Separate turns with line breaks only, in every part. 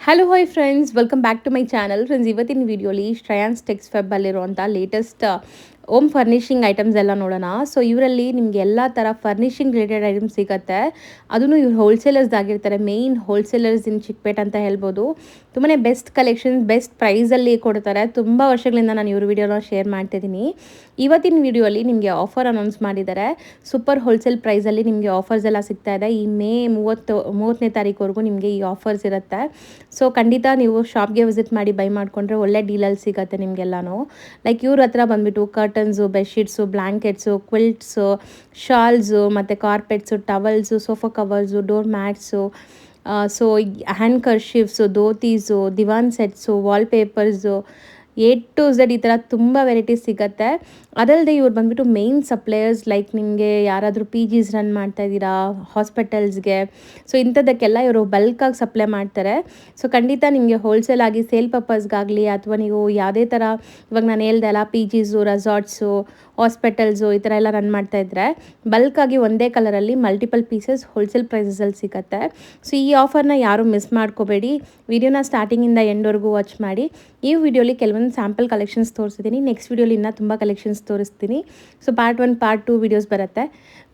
Hello hi friends, welcome back to my channel. Friends, ಇವತ್ತಿನ ವಿಡಿಯೋಲಿ Shreyans Tex ಫೆಬ್ಬಲ್ಲಿರುವಂಥ latest home furnishing items ಎಲ್ಲ ನೋಡೋಣ. ಸೊ ಇವರಲ್ಲಿ ನಿಮಗೆ ಎಲ್ಲ ಥರ ಫರ್ನಿಷಿಂಗ್ ರಿಲೇಟೆಡ್ ಐಟಮ್ಸ್ ಸಿಗುತ್ತೆ. ಅದನ್ನು ಇವ್ರು ಹೋಲ್ಸೇಲರ್ಸ್ ಆಗಿರ್ತಾರೆ, ಮೇಯ್ನ್ ಹೋಲ್ಸೇಲರ್ಸ್ ಇನ್ ಚಿಕ್ಪೇಟ್ ಅಂತ ಹೇಳ್ಬೋದು. ತುಂಬಾ ಬೆಸ್ಟ್ ಕಲೆಕ್ಷನ್ಸ್, ಬೆಸ್ಟ್ ಪ್ರೈಸಲ್ಲಿ ಕೊಡ್ತಾರೆ. ತುಂಬ ವರ್ಷಗಳಿಂದ ನಾನು ಇವ್ರ ವಿಡಿಯೋನ ಶೇರ್ ಮಾಡ್ತಿದ್ದೀನಿ. ಇವತ್ತಿನ ವಿಡಿಯೋಲಿ ನಿಮಗೆ ಆಫರ್ ಅನೌನ್ಸ್ ಮಾಡಿದ್ದಾರೆ. ಸೂಪರ್ ಹೋಲ್ಸೇಲ್ ಪ್ರೈಸಲ್ಲಿ ನಿಮಗೆ ಆಫರ್ಸ್ ಎಲ್ಲ ಸಿಗ್ತಾ ಇದೆ. ಈ ಮೇ 30ನೇ ತಾರೀಕುವರೆಗೂ ನಿಮಗೆ ಈ ಆಫರ್ಸ್ ಇರುತ್ತೆ. ಸೊ ಖಂಡಿತ ನೀವು ಶಾಪ್ಗೆ ವಿಸಿಟ್ ಮಾಡಿ ಬೈ ಮಾಡಿಕೊಂಡ್ರೆ ಒಳ್ಳೆ ಡೀಲಲ್ಲಿ ಸಿಗುತ್ತೆ ನಿಮಗೆಲ್ಲನೂ. ಲೈಕ್ ಇವ್ರ ಹತ್ರ ಬಂದುಬಿಟ್ಟು curtains, bedsheets, blankets, quilts, shawls ಮತ್ತು carpets, towels, sofa covers, door mats, so handkerchiefs, dhotis, divan sets, wallpapers, to Z ಈ ಥರ ತುಂಬ ವೆರೈಟೀಸ್ ಸಿಗುತ್ತೆ. ಅದಲ್ಲದೆ ಇವ್ರು ಬಂದುಬಿಟ್ಟು ಮೇಯ್ನ್ ಸಪ್ಲೈಯರ್ಸ್. ಲೈಕ್ ನಿಮಗೆ ಯಾರಾದರೂ ಪಿ ಜಿಸ್ ರನ್ ಮಾಡ್ತಾಯಿದ್ದೀರಾ, ಹಾಸ್ಪಿಟಲ್ಸ್ಗೆ, ಸೊ ಇಂಥದ್ದಕ್ಕೆಲ್ಲ ಇವರು ಬಲ್ಕಾಗಿ ಸಪ್ಲೈ ಮಾಡ್ತಾರೆ. ಸೊ ಖಂಡಿತ ನಿಮಗೆ ಹೋಲ್ಸೇಲ್ ಆಗಿ ಸೇಲ್ ಪರ್ಪಸ್ಗಾಗಲಿ ಅಥವಾ ನೀವು ಯಾವುದೇ ಥರ, ಇವಾಗ ನಾನು ಹೇಳ್ದೆ ಅಲ್ಲ, ಪಿ ಜಿಸು, ರೆಸಾರ್ಟ್ಸು, ಹಾಸ್ಪಿಟಲ್ಸು ಈ ಥರ ಎಲ್ಲ ರನ್ ಮಾಡ್ತಾಯಿದ್ರೆ ಬಲ್ಕಾಗಿ ಒಂದೇ ಕಲರಲ್ಲಿ ಮಲ್ಟಿಪಲ್ ಪೀಸಸ್ ಹೋಲ್ಸೇಲ್ ಪ್ರೈಸಸಲ್ಲಿ ಸಿಗುತ್ತೆ. ಸೊ ಈ ಆಫರ್ನ ಯಾರೂ ಮಿಸ್ ಮಾಡ್ಕೋಬೇಡಿ. ವಿಡಿಯೋನ ಸ್ಟಾರ್ಟಿಂಗಿಂದ ಎಂಡ್ವರೆಗೂ ವಾಚ್ ಮಾಡಿ. ಈ ವಿಡಿಯೋಲಿ ಕೆಲವೊಂದು ಸ್ಯಾಂಪಲ್ ಕಲೆಕ್ಷನ್ಸ್ ತೋರಿಸ್ತೀನಿ. ನೆಕ್ಸ್ಟ್ ವಿಡಿಯೋಲಿ ಇನ್ನೂ ತುಂಬ ಕಲೆಕ್ಷನ್ಸ್ ತೋರಿಸ್ತೀನಿ. ಸೊ ಪಾರ್ಟ್ 1, ಪಾರ್ಟ್ 2 ವೀಡಿಯೋಸ್ ಬರುತ್ತೆ.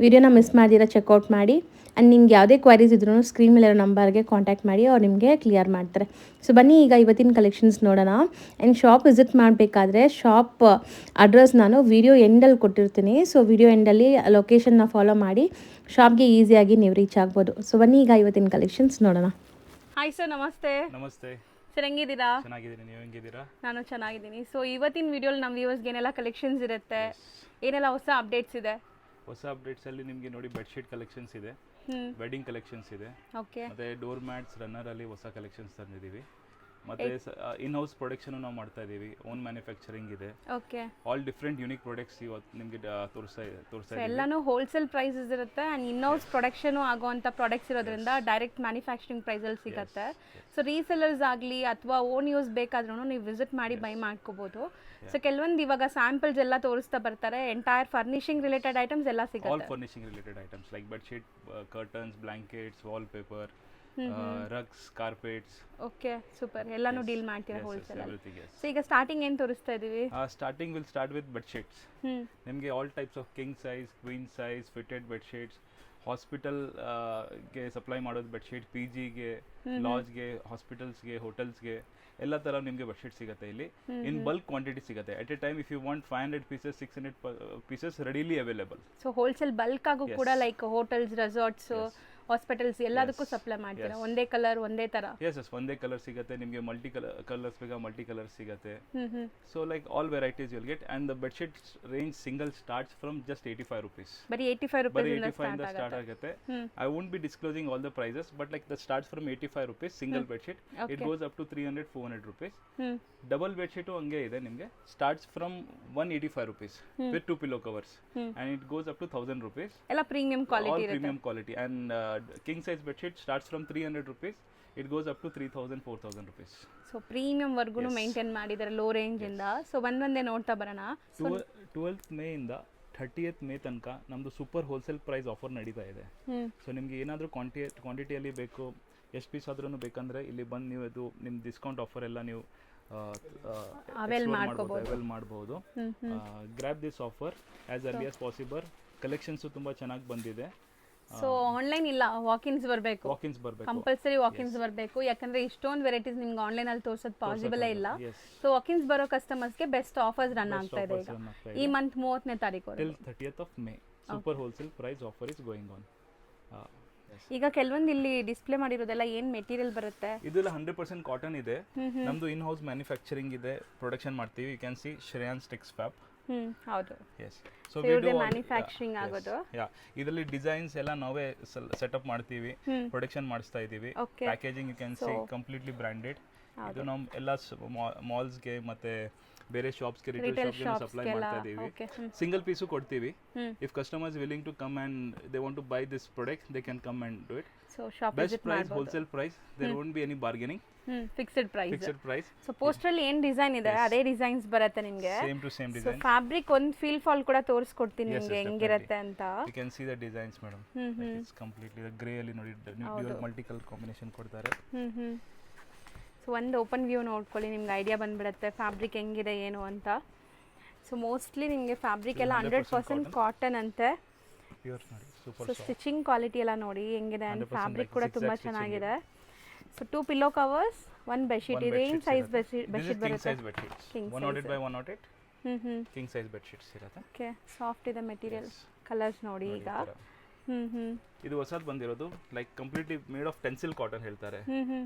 ವಿಡಿಯೋನ ಮಿಸ್ ಮಾಡಿದಿರ ಚೆಕ್ಔಟ್ ಮಾಡಿ. ಆ್ಯಂಡ್ ನಿಮ್ಗೆ ಯಾವುದೇ ಕ್ವೈರೀಸ್ ಇದ್ರೂ ಸ್ಕ್ರೀನ್ ಮೇಲಿರೋ ನಂಬರ್ಗೆ ಕಾಂಟ್ಯಾಕ್ಟ್ ಮಾಡಿ, ಅವ್ರು ನಿಮಗೆ ಕ್ಲಿಯರ್ ಮಾಡ್ತಾರೆ. ಸೊ ಬನ್ನಿ ಈಗ ಇವತ್ತಿನ ಕಲೆಕ್ಷನ್ಸ್ ನೋಡೋಣ. ಆ್ಯಂಡ್ ಶಾಪ್ ವಿಸಿಟ್ ಮಾಡಬೇಕಾದ್ರೆ ಶಾಪ್ ಅಡ್ರೆಸ್ ನಾನು ವಿಡಿಯೋ ಎಂಡಲ್ಲಿ ಕೊಟ್ಟಿರ್ತೀನಿ. ಸೊ ವಿಡಿಯೋ ಎಂಡಲ್ಲಿ ಲೊಕೇಶನ್ನ ಫಾಲೋ ಮಾಡಿ ಶಾಪ್ಗೆ ಈಸಿಯಾಗಿ ನೀವು ರೀಚ್ ಆಗ್ಬೋದು. ಸೊ ಬನ್ನಿ ಈಗ ಇವತ್ತಿನ ಕಲೆಕ್ಷನ್ಸ್ ನೋಡೋಣ. ಹಾಯ್ ಸರ್, ನಮಸ್ತೆ.
ನಮಸ್ತೆ
ಸರ್, ಹೆಂಗಿದ್ದೀರಾ?
ಚೆನ್ನಾಗಿದ್ದೀನಿ, ನೀವು ಹೆಂಗಿದ್ದೀರಾ?
ನಾನು ಚೆನ್ನಾಗಿದ್ದೀನಿ. ಸೊ ಇವತ್ತಿನ ವಿಡಿಯೋಲಿ ನಮ್ಮ ವ್ಯೂವರ್ಸ್ಗೆ ಏನೆಲ್ಲ ಕಲೆಕ್ಷನ್ಸ್ ಇರುತ್ತೆ, ಏನೆಲ್ಲ ಹೊಸ ಅಪ್ಡೇಟ್ಸ್ ಇದೆ?
ಹೊಸ ಅಪ್ಡೇಟ್ಸ್ ಅಲ್ಲಿ ನಿಮಗೆ ನೋಡಿ ಬೆಡ್ಶೀಟ್ ಕಲೆಕ್ಷನ್ಸ್ ಇದೆ, ವೆಡ್ಡಿಂಗ್ ಕಲೆಕ್ಷನ್ಸ್ ಇದೆ,
ಓಕೆ,
ಮತ್ತೆ ಡೋರ್ ಮ್ಯಾಟ್ಸ್ ರನ್ನರ್ ಅಲ್ಲಿ ಹೊಸ ಕಲೆಕ್ಷನ್ಸ್ ತಂದಿದ್ದೀವಿ. ಮತ್ತೆ ಇನ್ ಹೌಸ್ ಪ್ರೊಡಕ್ಷನ್ ನಾವು ಮಾಡ್ತಾ ಇದೀವಿ, ಓನ್ ಮ್ಯಾನುಫ್ಯಾಕ್ಚರಿಂಗ್ ಇದೆ.
Okay,
all different unique products ಇವತ್ತು ನಿಮಗೆ ತೋರಿಸ್ತಾ ಇದ್ದೀವಿ.
ಎಲ್ಲಾನು ಹೋಲ್ಸೇಲ್ ಪ್ರೈಸಸ್ ಇರುತ್ತೆ. ಆ್ಯಂಡ್ ಇನ್ ಹೌಸ್ ಪ್ರೊಡಕ್ಷನ್ ಆಗುವಂಥ ಪ್ರಾಡಕ್ಟ್ಸ್ ಇರೋದ್ರಿಂದ ಡೈರೆಕ್ಟ್ ಮ್ಯಾನುಫ್ಯಾಕ್ಚರಿಂಗ್ ಪ್ರೈಸಲ್ಲಿ ಸಿಗುತ್ತೆ. ಸೊ ರೀಸೆಲರ್ಸ್ ಆಗಲಿ ಅಥವಾ ಓನ್ ಯೂಸ್ ಬೇಕಾದ್ರೂ ನೀವು ವಿಸಿಟ್ ಮಾಡಿ ಬೈ ಮಾಡ್ಕೋಬೋದು. ಸೊ ಕೆಲವೊಂದು ಇವಾಗ ಸ್ಯಾಂಪಲ್ಸ್ ಎಲ್ಲ ತೋರಿಸ್ತಾ ಬರ್ತಾರೆ. ಎಂಟೈರ್ ಫರ್ನಿಷಿಂಗ್ ರಿಲೇಟೆಡ್ ಐಟಮ್ಸ್ ಎಲ್ಲ ಸಿಗುತ್ತೆ.
All furnishing related items like bedsheet, curtains, blankets, wall paper, rugs, carpets.
Okay, super. ಎಲ್ಲಾನು ಡೀಲ್ ಮಾಡ್ತೀರಾ ಹೋಲ್ಸೇಲ್ ಅಲ್ಲಿ. ಸೊ ಈಗ ಸ್ಟಾರ್ಟಿಂಗ್ ಏನು ತೋರಿಸ್ತಾ ಇದೀವಿ?
Starting will start with bedsheets. ನಿಮಗೆ all types of king size, queen size, fitted bedsheets, hospital ಗೆ supply ಮಾಡೋದು ಬೆಡ್ಶೀಟ್, ಪಿ ಜಿಗೆ, ಲಾಡ್ಜ್ಗೆ, ಹಾಸ್ಪಿಟಲ್ಸ್ಗೆ, ಹೋಟೆಲ್ಸ್ಗೆ ಎಲ್ಲ ಥರ ನಿಮಗೆ ಬೆಡ್ಶೀಟ್ ಸಿಗುತ್ತೆ ಇಲ್ಲಿ. ಇನ್ ಬಲ್ಕ್ ಕ್ವಾಂಟಿಟಿ ಸಿಗುತ್ತೆ. At a time if you want 500 pieces, 600 pieces readily available.
So wholesale bulk ಆಗು ಕೂಡ ಲೈಕ್ ಹೋಟೆಲ್ಸ್, ರೆಸಾರ್ಟ್ಸ್, ಹಾಸ್ಪಿಟಲ್ಸ್ ಎಲ್ಲದಕ್ಕೂ ಸಪ್ಲೈ ಮಾಡ್ತೀರಾ? ಒಂದೇ ಕಲರ್, ಒಂದೇ ತರ?
ಎಸ್, ಒಂದೇ ಕಲರ್ ಸಿಗುತ್ತೆ ನಿಮಗೆ. ಮಲ್ಟಿ ಕಲರ್ಸ್ ಬೇಕಾ ಮಲ್ಟಿ ಕಲರ್ ಸಿಗುತ್ತೆ. So like all varieties will get. And the bedsheet range single starts from just 85 rupees.
ಬರೀ 85
ರೂಪಾಯಿ ಇಂದ ಸ್ಟಾರ್ಟ್ ಆಗುತ್ತೆ. I won't be disclosing all the prices, but like the starts from 85 rupees single bedsheet. It goes up to 300, 400 rupees. Double bedsheet ಹಂಗೆ ಇದೆ ನಿಮಗೆ. Starts from 185 rupees with 2 pillow covers and it goes up to 1000 rupees.
ಎಲ್ಲ premium quality
all
ಇರುತ್ತೆ.
premium quality. And king size bedsheet starts from 300 rupees. It goes up to 3000, 4000 rupees.
So premium ವರ್ಗುನು maintain ಮಾಡಿದ್ದಾರೆ low range ಇಂದ. So ಒಂದೊಂದೇ ನೋಡ್ತಾ ಬರೋಣ.
12th May ಇಂದ 30th May ತನಕ ನಮ್ಮದು ಸೂಪರ್ ಹೋಲ್ಸೇಲ್ ಪ್ರೈಸ್ ಆಫರ್ ನಡೀತಾ ಇದೆ. ಸೊ ನಿಮಗೆ ಏನಾದರೂ ಕ್ವಾಂಟಿಟಿಯಲ್ಲಿ ಬೇಕು, ಎಷ್ಟು ಪೀಸ್ ಆದ್ರೂ ಬೇಕಂದ್ರೆ ಇಲ್ಲಿ ಬಂದು ನೀವು ಇದು ನಿಮ್ಮ ಡಿಸ್ಕೌಂಟ್ ಆಫರ್ ಎಲ್ಲ ನೀವು ಅವೈಲ್ ಮಾಡಬಹುದು. Grab this offer as early as possible. Collections ತುಂಬಾ ಚೆನ್ನಾಗಿ ಬಂದಿದೆ.
ಸೊ ಆನ್ಲೈನ್ ಇಲ್ಲ, ವಾಕಿನ್ಸ್ ಬರಬೇಕು, ಕಂಪಲ್ಸರಿ ವಾಕಿನ್ಸ್ ಬರಬೇಕು. ಯಾಕಂದ್ರೆ ಇಷ್ಟೊಂದು ವೆರೈಟೀಸ್ ನಿಮ್ಗೆ ಆನ್ಲೈನ್ ಅಲ್ಲಿ ತೋರ್ಸೋದು ಪಾಸಿಬಲ್ ಇಲ್ಲ. ಸೊ ವಾಕಿನ್ಸ್ ಬರೋ ಕಸ್ಟಮರ್ಸ್ಗೆ ಬೆಸ್ಟ್ ಆಫರ್ಸ್ ರನ್ ಆಗ್ತಾ ಇದೆ ಈಗ ಈ ಮಂತ್ 30ನೇ ತಾರೀಕು
till 30th of May. Super wholesale price offer is going on.
ಈಗ ಕೆಲವೊಂದು ಇಲ್ಲಿ ಡಿಸ್ಪ್ಲೇ ಮಾಡಿರೋದೆಲ್ಲ ಏನ್ ಮೆಟೀರಿಯಲ್ ಬರುತ್ತೆ?
ಇದೆಲ್ಲ 100% ಕಾಟನ್ ಇದೆ. ನಮ್ದು ಇನ್ ಹೌಸ್ ಮ್ಯಾನುಫ್ಯಾಕ್ಚರಿಂಗ್ ಇದೆ, ಪ್ರೊಡಕ್ಷನ್ ಮಾಡ್ತೀವಿ. You can see Shreyans Tex Fab.
ಹೌದು.
Yes, so
we do manufacturing ಆಗೋದು.
ಯಾ, ಇದರಲ್ಲಿ ಡಿಸೈನ್ಸ್ ಎಲ್ಲ ನಾವೇ ಸೆಟಪ್ ಮಾಡ್ತೀವಿ, ಪ್ರೊಡಕ್ಷನ್ ಮಾಡಿಸ್ತಾ ಇದೀವಿ. Packaging you can see completely branded. ಇದು ನಾವು ಎಲ್ಲ ಮಾಲ್ಸ್ಗೆ ಮತ್ತೆ ಬೇರೆ ಶಾಪ್ಸ್ಗೆ, ರಿಟೇಲ್ ಶಾಪ್ಸ್ಗೆ ಸಪ್ಲೈ ಮಾಡ್ತಾ ಇದೀವಿ. ಸಿಂಗಲ್ ಪೀಸು ಕೊಡ್ತೀವಿ. If customers willing to come and they want to buy this product, they can come and do it.
So shop
best price, wholesale price. There won't be any bargaining.
Fixed price. So poster ಅಲ್ಲಿ ಏನ್ design ಇದೆ ಅದೇ designs ಬರುತ್ತೆ ನಿಮಗೆ.
Same to same design.
So fabric ಒಂದು feel fall ಕೂಡ ತೋರಿಸ್ಕೊಡ್ತೀನಿ ನಿಮಗೆ ಹೆಂಗಿರುತ್ತೆ ಅಂತ.
You can see the designs madam. It's completely the grey ಅಲ್ಲಿ ನೋಡಿ ಡ್ಯೂಯಲ್ ಮಲ್ಟಿ ಕಲರ್ ಕಾಂಬಿನೇಷನ್ ಕೊಡ್ತಾರೆ.
ಸೊ ಒಂದು ಓಪನ್ ವ್ಯೂ ನೋಡ್ಕೊಳ್ಳಿ, ನಿಮ್ಗೆ ಐಡಿಯಾ ಬಂದ್ಬಿಡುತ್ತೆ ಫ್ಯಾಬ್ರಿಕ್ ಹೆಂಗಿದೆ ಏನು ಅಂತ. ಸೊ ಮೋಸ್ಟ್ಲಿ ನಿಮಗೆ ಫ್ಯಾಬ್ರಿಕ್ ಎಲ್ಲ 100% ಕಾಟನ್ ಅಂತೆ.
ಪ್ಯೂರ್ ನೋಡಿ, ಸೂಪರ್
ಸೊ ಸ್ಟಿಚಿಂಗ್ ಕ್ವಾಲಿಟಿ ಎಲ್ಲ ನೋಡಿ ಹೆಂಗಿದೆ, ಆ್ಯಂಡ್ ಫ್ಯಾಬ್ರಿಕ್ ಕೂಡ ತುಂಬ ಚೆನ್ನಾಗಿದೆ. ಸೊ 2 ಪಿಲ್ಲೋ ಕವರ್ಸ್, 1 ಬೆಡ್ಶೀಟ್ ಇದೆ. ಏನು ಸೈಜ್ ಬೆಡ್ಶೀಟ್ ಬರುತ್ತೆ?
King 108 by 108 king size bedsheets ಇರುತ್ತೆ.
ಓಕೆ, ಸಾಫ್ಟ್ ಇದೆ ಮೆಟೀರಿಯಲ್. ಕಲರ್ಸ್ ನೋಡಿ ಈಗ.
ಇದು ಹೊಸದು ಬಂದಿರೋದು, like completely made of tensile cotton ಹೇಳ್ತಾರೆ.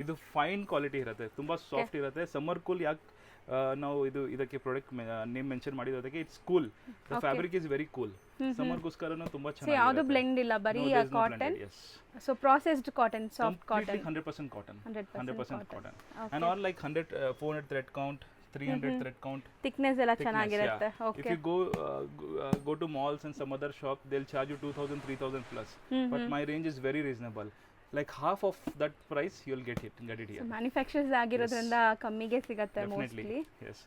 ಇದು ಫೈನ್ ಕ್ವಾಲಿಟಿ ಇರುತ್ತೆ, ತುಂಬಾ ಸಾಫ್ಟ್ ಇರುತ್ತೆ. ಸಮ್ಮರ್ ಕೂಲ್ ಯಾಕೆ ನಾವು ಇದಕ್ಕೆ ಪ್ರಾಡಕ್ಟ್ ನೇಮ್ ಮೆನ್ಷನ್ ಮಾಡಿರೋದಕ್ಕೆ, it's cool. The fabric is very cool. ಸಮ್ಮರ್ಗೋಸ್ಕರನೂ ತುಂಬಾ ಚೆನ್ನಾಗಿದೆ.
ಯಾವುದು ಬ್ಲೆಂಡ್ ಇಲ್ಲ, ಬರೀ cotton. So processed cotton, soft cotton,
100% cotton, 100% cotton. And all like 400 thread count, 300 thread count.
Thickness ಎಲ್ಲ ಚೆನ್ನಾಗಿರುತ್ತೆ.
Okay. If you go to malls and some other shop, they'll charge you 2000 3000 plus. But my range is very reasonable. Like half of that price you'll get it here.
So manufacturers ಆಗಿರೋದ್ರಿಂದ ಕಮ್ಮಿಗೆ ಸಿಗುತ್ತೆ mostly.
Yes.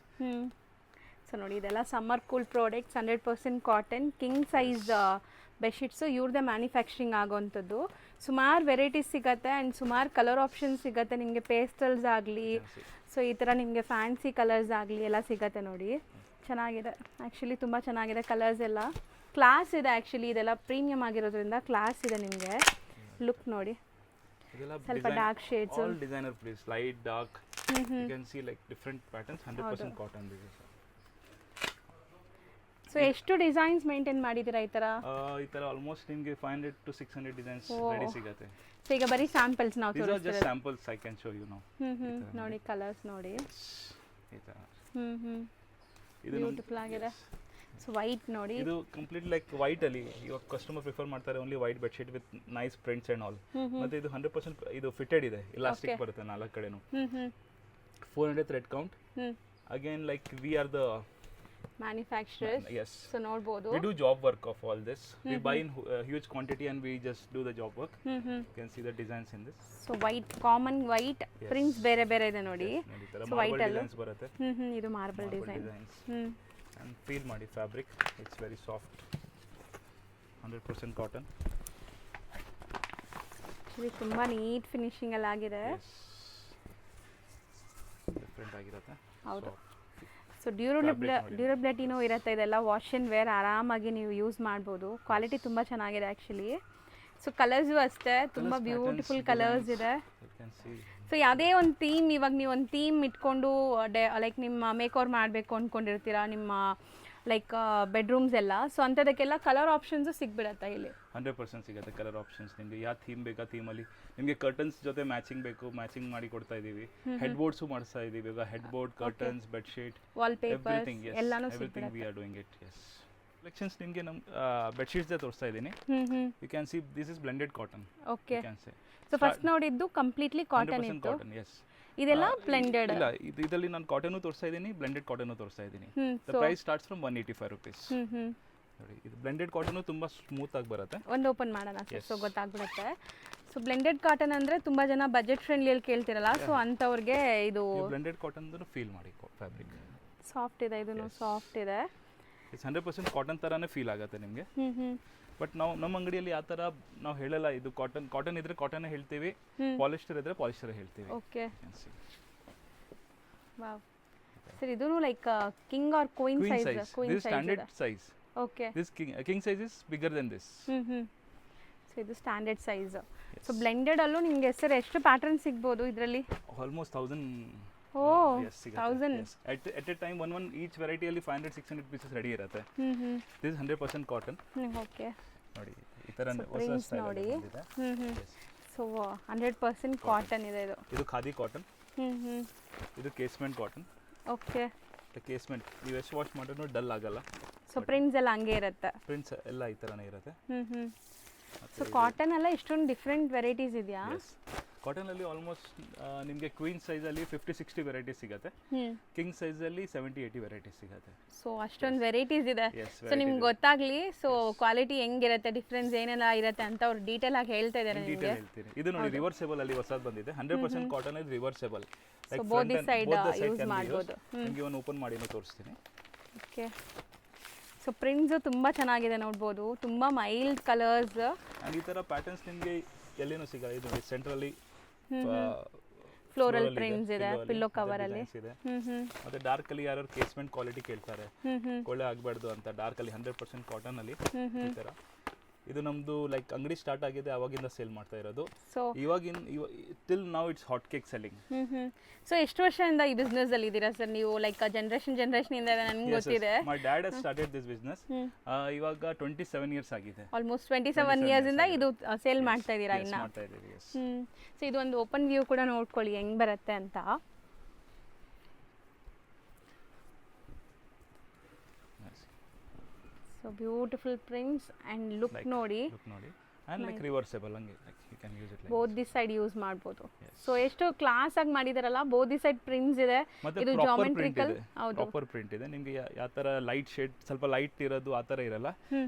So ನೋಡಿ ಇದೆಲ್ಲ summer cool products, 100% cotton, king size bedsheets ಇವ್ರದ್ದೇ manufacturing ಆಗೋವಂಥದ್ದು. ಸುಮಾರು varieties ಸಿಗುತ್ತೆ and ಸುಮಾರು ಕಲರ್ ಆಪ್ಷನ್ಸ್ ಸಿಗುತ್ತೆ ನಿಮಗೆ. ಪೇಸ್ಟಲ್ಸ್ ಆಗಲಿ, ಸೊ ಈ ಥರ ನಿಮಗೆ ಫ್ಯಾನ್ಸಿ ಕಲರ್ಸ್ ಆಗಲಿ ಎಲ್ಲ ಸಿಗುತ್ತೆ ನೋಡಿ. ಚೆನ್ನಾಗಿದೆ ಆ್ಯಕ್ಚುಲಿ, ತುಂಬ ಚೆನ್ನಾಗಿದೆ. ಕಲರ್ಸ್ ಎಲ್ಲ ಕ್ಲಾಸ್ ಇದೆ ಆ್ಯಕ್ಚುಲಿ. ಇದೆಲ್ಲ ಪ್ರೀಮಿಯಮ್ ಆಗಿರೋದ್ರಿಂದ ಕ್ಲಾಸ್ ಇದೆ ನಿಮಗೆ. ಲುಕ್ ನೋಡಿ, ಸ್ವಲ್ಪ dark shades,
all designer please, light dark. You can see like different patterns, 100% cotton this is.
So ಎಷ್ಟು ಡಿಸೈನ್ಸ್ ಮೇಂಟೈನ್ ಮಾಡಿದ್ದೀರಾ ಈ ಥರ
ಆಲ್ಮೋಸ್ಟ್ ನಿಮಗೆ 500 to 600 ಡಿಸೈನ್ಸ್ ರೆಡಿ ಸಿಗುತ್ತೆ.
ಸೊ ಈಗ ಬರೀ ಸ್ಯಾಂಪಲ್ಸ್ ನಾವು
ತೋರಿಸ್ತೀವಿ. These are just samples I can show you now.
ನೋಡಿ ಕಲರ್ಸ್ ನೋಡಿ,
ಈ ತರ
ಇದು ಬ್ಯೂಟಿಫುಲ್ ಆಗಿದೆ. ಸೊ ವೈಟ್ ನೋಡಿ,
ಇದು ಕಂಪ್ಲೀಟ್ ಲೈಕ್ ವೈಟ್ ಅಲ್ಲಿ ಇವಾಗ ಕಸ್ಟಮರ್ ಪ್ರಿಫರ್ ಮಾಡ್ತಾರೆ only white bed sheet with nice prints and all. ಮತ್ತೆ ಇದು 100% ಇದು ಫಿಟೆಡ್ ಇದೆ, ಇಲಾಸ್ಟಿಕ್ ಬರುತ್ತೆ ನಾಲ್ಕು ಕಡೆನೂ. 400 thread count. Again like we are the
manufacturers.
Yes.
So ನೋಡಬಹುದು,
we do job work of all this. We buy in huge quantity and we just do the job work. You can see the designs in this.
So white, common white prints ಬೇರೆ ಬೇರೆ ಇದೆ ನೋಡಿ.
So white designs ಬರುತ್ತೆ.
ಇದು marble design.
And feel ಮಾಡಿ fabric, it's very soft, 100% cotton.
ಇದು ತುಂಬಾ neat finishing ಅಲ್ಲಿ ಆಗಿದೆ.
ಡಿಫರೆಂಟ್ ಆಗಿರುತ್ತೆ.
ಹೌದು. ಸೊ ಡ್ಯೂರಬಿಲಿಟಿನೂ ಇರುತ್ತೆ. ಇದೆಲ್ಲ ವಾಶ್ ಆ್ಯಂಡ್ ವೇರ್ ಆರಾಮಾಗಿ ನೀವು ಯೂಸ್ ಮಾಡ್ಬೋದು. ಕ್ವಾಲಿಟಿ ತುಂಬ ಚೆನ್ನಾಗಿದೆ ಆ್ಯಕ್ಚುಲಿ. ಸೊ ಕಲರ್ಸು ಅಷ್ಟೇ ತುಂಬ ಬ್ಯೂಟಿಫುಲ್ ಕಲರ್ಸ್ ಇದೆ. ಸೊ ಯಾವುದೇ ಒಂದು ಥೀಮ್, ಇವಾಗ ನೀವು ಒಂದು ಥೀಮ್ ಇಟ್ಕೊಂಡು ಲೈಕ್ ನಿಮ್ಮ ಮೇಕ್ ಓವರ್ ಮಾಡಬೇಕು ಅಂದ್ಕೊಂಡಿರ್ತೀರಾ ನಿಮ್ಮ ಲೈಕ್ ಬೆಡ್ರೂಮ್ಸ್ ಎಲ್ಲ, ಸೊ ಅಂಥದಕ್ಕೆಲ್ಲ ಕಲರ್ ಆಪ್ಷನ್ಸು ಸಿಗ್ಬಿಡತ್ತೆ ಇಲ್ಲಿ.
100% ಸಿಗುತ್ತೆ ಕಲರ್ ಆಪ್ಷನ್ಸ್. ನಿಮಗೆ ಯಾವ ಥೀಮ್ ಬೇಕಾ ಥೀಮಲ್ಲಿ ನಿಮಗೆ ಕರ್ಟನ್ಸ್ ಜೊತೆ ಮ್ಯಾಚಿಂಗ್ ಬೇಕು, ಮ್ಯಾಚಿಂಗ್ ಮಾಡಿ ಕೊಡ್ತಾ ಇದ್ದೀವಿ. ಹೆಡ್ ಬೋರ್ಡ್ಸು ಮಾಡಿಸ್ತಾ ಇದ್ದೀವಿ ಈಗ. Head board, curtains, bed sheet,
wallpapers ಎಲ್ಲಾನು ಸಿಗುತ್ತೆ.
We are doing it. Yes. Collections ನಿಮಗೆ ನಮ್ಮ ಬೆಡ್ ಶೀಟ್ಸ್ ತೋರಿಸ್ತಾ ಇದ್ದೀನಿ. You can see this is blended cotton.
Okay. So first ನೋಡಿದ್ದು ಕಂಪ್ಲೀಟ್ಲಿ ಕಾಟನ್ ಇತ್ತು.
ಕಾಟನ್. ಯೆಸ್.
ಇದೆಲ್ಲ ಬ್ಲೆಂಡೆಡ್
ಇಲ್ಲ, ಇದರಲ್ಲಿ ನಾನು ಕಾಟನ್ ತೋರಿಸ್ತಾ ಇದ್ದೀನಿ, ಬ್ಲೆಂಡೆಡ್ ಕಾಟನ್ ತೋರಿಸ್ತಾ ಇದ್ದೀನಿ. The price starts from 185 rupees. ನೋಡಿ, ಇದು ಬ್ಲೆಂಡೆಡ್ ಕಾಟನ್ ತುಂಬಾ ಸ್ಮೂತ್ ಆಗಿ ಬರುತ್ತೆ.
ಒಂದು ಓಪನ್ ಮಾಡೋಣ ಸೊ ಗೊತ್ತಾಗ್ಬಿಡುತ್ತೆ. ಸೊ ಬ್ಲೆಂಡೆಡ್ ಕಾಟನ್ ಅಂದ್ರೆ ತುಂಬಾ ಜನ ಬಜೆಟ್ ಫ್ರೆಂಡ್ಲಿಯಲ್ಲಿ ಕೇಳ್ತಿರಲ್ಲ, ಸೊ ಅಂತವ್ರಿಗೆ ಇದು
ಬ್ಲೆಂಡೆಡ್ ಕಾಟನ್ ಫೀಲ್ ಮಾಡಿ. ಫ್ಯಾಬ್ರಿಕ್
ಸಾಫ್ಟ್ ಇದೆ, ಇದನ್ನು ಸಾಫ್ಟ್ ಇದೆ.
ಇಟ್ಸ್ 100% ಕಾಟನ್ ತರಾನೇ ಫೀಲ್ ಆಗುತ್ತೆ ನಿಮಗೆ. ಬಟ್ ನಾವು ನಮ್ಮ ಅಂಗಡಿಯಲ್ಲಿ ಆ ಥರ ನಾವು ಹೇಳಲ್ಲ. ಇದು ಕಾಟನ್ ಇದ್ರೆ ಕಾಟನ್ ಹೇಳ್ತೀವಿ, ಪಾಲಿಸ್ಟರ್ ಇದ್ರೆ ಪಾಲಿಸ್ಟರ್ ಹೇಳ್ತೀವಿ.
ಓಕೆ. ವಾವ್ ಸರ್, ಇದು like king or queen size.
This standard size.
Okay.
This king size is bigger than this.
So ಇದು ಸ್ಟ್ಯಾಂಡರ್ಡ್ ಸೈಜ್. ಸೊ ಬ್ಲೆಂಡೆಡ್ ಅಲ್ಲೂ ನಿಮಗೆ ಹೆಸರು ಎಷ್ಟು ಪ್ಯಾಟರ್ನ್ ಸಿಗ್ಬೋದು ಇದರಲ್ಲಿ?
Almost 1000.
Yes, 1000.
At a time one each variety ಅಲ್ಲಿ 500 600 pieces ready ಇರುತ್ತೆ. This is 100% cotton.
Okay.
ನೋಡಿ ಈ ತರ ಹೊಸ ಸ್ಟೈಲ್
ನೋಡಿ. ಸೊ 100% ಕಾಟನ್ ಇದೆ ಇದು.
ಇದು ಖಾದಿ ಕಾಟನ್. ಇದು ಕೇಸ್ಮೆಂಟ್ ಕಾಟನ್.
ಓಕೆ.
ಕೇಸ್ಮೆಂಟ್ ನೀವು ಎಷ್ಟು ವಾಶ್ ಮಾಡಿದ್ರು ಡಲ್ ಆಗಲ್ಲ.
ಸೊ ಪ್ರಿಂಟ್ಸ್ ಎಲ್ಲ ಹಂಗೆ ಇರುತ್ತೆ.
ಪ್ರಿಂಟ್ಸ್ ಎಲ್ಲ ಈ ತರನೇ ಇರುತ್ತೆ.
ಸೊ ಕಾಟನ್ ಎಲ್ಲ ಇಷ್ಟೊಂದು ಡಿಫರೆಂಟ್ ವೆರೈಟೀಸ್ ಇದೆಯಾ?
ಕಾಟನ್ ಅಲ್ಲಿ ಆಲ್ಮೋಸ್ಟ್ ನಿಮಗೆ ಕ್ವೀನ್ ಸೈಜ್ ಅಲ್ಲಿ 50-60 ವೆರೈಟೀಸ್ ಸಿಗುತ್ತೆ. ಕಿಂಗ್ ಸೈಜ್ ಅಲ್ಲಿ 70-80 ವೆರೈಟೀಸ್ ಸಿಗುತ್ತೆ.
ಸೊ ಅಷ್ಟೊಂದು ವೆರೈಟೀಸ್ ಇದೆ. ಸೊ ನಿಮ್ಗೆ ಗೊತ್ತಾಗ್ಲಿ ಸೊ ಕ್ವಾಲಿಟಿ ಹೆಂಗಿರುತ್ತೆ, ಡಿಫ್ರೆನ್ಸ್ ಏನೆಲ್ಲ ಇರುತ್ತೆ ಅಂತ ಅವ್ರು ಡೀಟೇಲ್ ಆಗಿ ಹೇಳ್ತಾ ಇದ್ದಾರೆ ನಿಮಗೆ.
ಇದು ನೋಡಿ ರಿವರ್ಸೇಬಲ್ ಅಲ್ಲಿ ಹೊಸದು ಬಂದಿದೆ. 100% ಕಾಟನ್ ಇದು ರಿವರ್ಸೇಬಲ್.
ಸೊ ಬೋತ್ ಸೈಡ್ ಯೂಸ್ ಮಾಡಬಹುದು.
ನಿಮಗೆ ಒಂದು ಓಪನ್ ಮಾಡಿನೂ ತೋರಿಸ್ತೀನಿ.
ಓಕೆ. ಸೊ ಪ್ರಿಂಟ್ಸ್ ತುಂಬಾ ಚೆನ್ನಾಗಿದೆ ನೋಡಬಹುದು, ತುಂಬಾ ಮೈಲ್ಡ್ ಕಲರ್ಸ್.
ಈ ತರ ಪ್ಯಾಟರ್ನ್ಸ್ ನಿಮಗೆ ಎಲ್ಲಿನೂ ಸಿಗಲ್ಲ. ಇದು ಸೆಂಟ್ರಲ್ಲಿ
ಫ್ಲೋರಲ್ ಪ್ರಿಂಟ್ಸ್ ಇದೆ ಪಿಲ್ಲೋ ಕವರ್ ಅಲ್ಲಿ.
ಇದೆ. ಮತ್ತೆ ಡಾರ್ಕ್ ಅಲ್ಲಿ ಯಾರು ಕೇಸ್ಮೆಂಟ್ ಕ್ವಾಲಿಟಿ ಕೇಳ್ತಾರೆ, ಕೊಳ್ಳೆ ಆಗಬಾರ್ದು ಅಂತ ಡಾರ್ಕ್ ಅಲ್ಲಿ 100% ಕಾಟನ್ ಅಲ್ಲಿ ಈ ತರ. ಇದು ನಮ್ದು ಲೈಕ್ ಅಂಗಡಿ ಸ್ಟಾರ್ಟ್ ಆಗಿದೆ ಅವಾಗಿಂದ ಸೇಲ್ ಮಾಡ್ತಾ ಇರೋದು.
ಸೊ
ಇವಾಗಿನ till now it's hot cake selling.
So ಎಷ್ಟು ವರ್ಷದಿಂದ ಈ ಬಿಸ್ನೆಸ್ ಅಲ್ಲಿ ಇದ್ದೀರಾ ಸರ್ ನೀವು? ಲೈಕ್ ಜನರೇಷನ್ ಇಂದ ನನಗೆ ಗೊತ್ತಿದೆ.
My dad has started this business. ಇವಾಗ 27 ಇಯರ್ಸ್ ಆಗಿದೆ.
ಆಲ್ಮೋಸ್ಟ್ 27 ಇಯರ್ಸ್ ಇಂದ ಇದು ಸೇಲ್ ಮಾಡ್ತಾ ಇದ್ದೀರಾ ಇನ್ನ?
ಮಾಡ್ತಾ ಇದ್ದೀವಿ.
ಸೊ ಇದು ಒಂದು ಓಪನ್ ವ್ಯೂ ಕೂಡ ನೋಡ್ಕೊಳ್ಳಿ ಹೆಂಗ್ ಬರುತ್ತೆ ಅಂತ. So beautiful prints and look ನೋಡಿ.
and like reversible ಹಂಗೆ like you can use it like
both this side use ಮಾಡಬಹುದು. ಸೊ ಎಷ್ಟು ಕ್ಲಾಸ್ ಆಗಿ ಮಾಡಿದಾರಲ್ಲ, both this side prints ಇದೆ. ಇದು ಜಾಮೆಟ್ರಿಕಲ್
ಹೌದು, ಪ್ರಾಪರ್ ಪ್ರಿಂಟ್ ಇದೆ. ನಿಮಗೆ ಯಾವ ತರ ಲೈಟ್ ಶೇಡ್ ಸ್ವಲ್ಪ ಲೈಟ್ ಇರೋದು ಆ ತರ ಇರಲ್ಲ.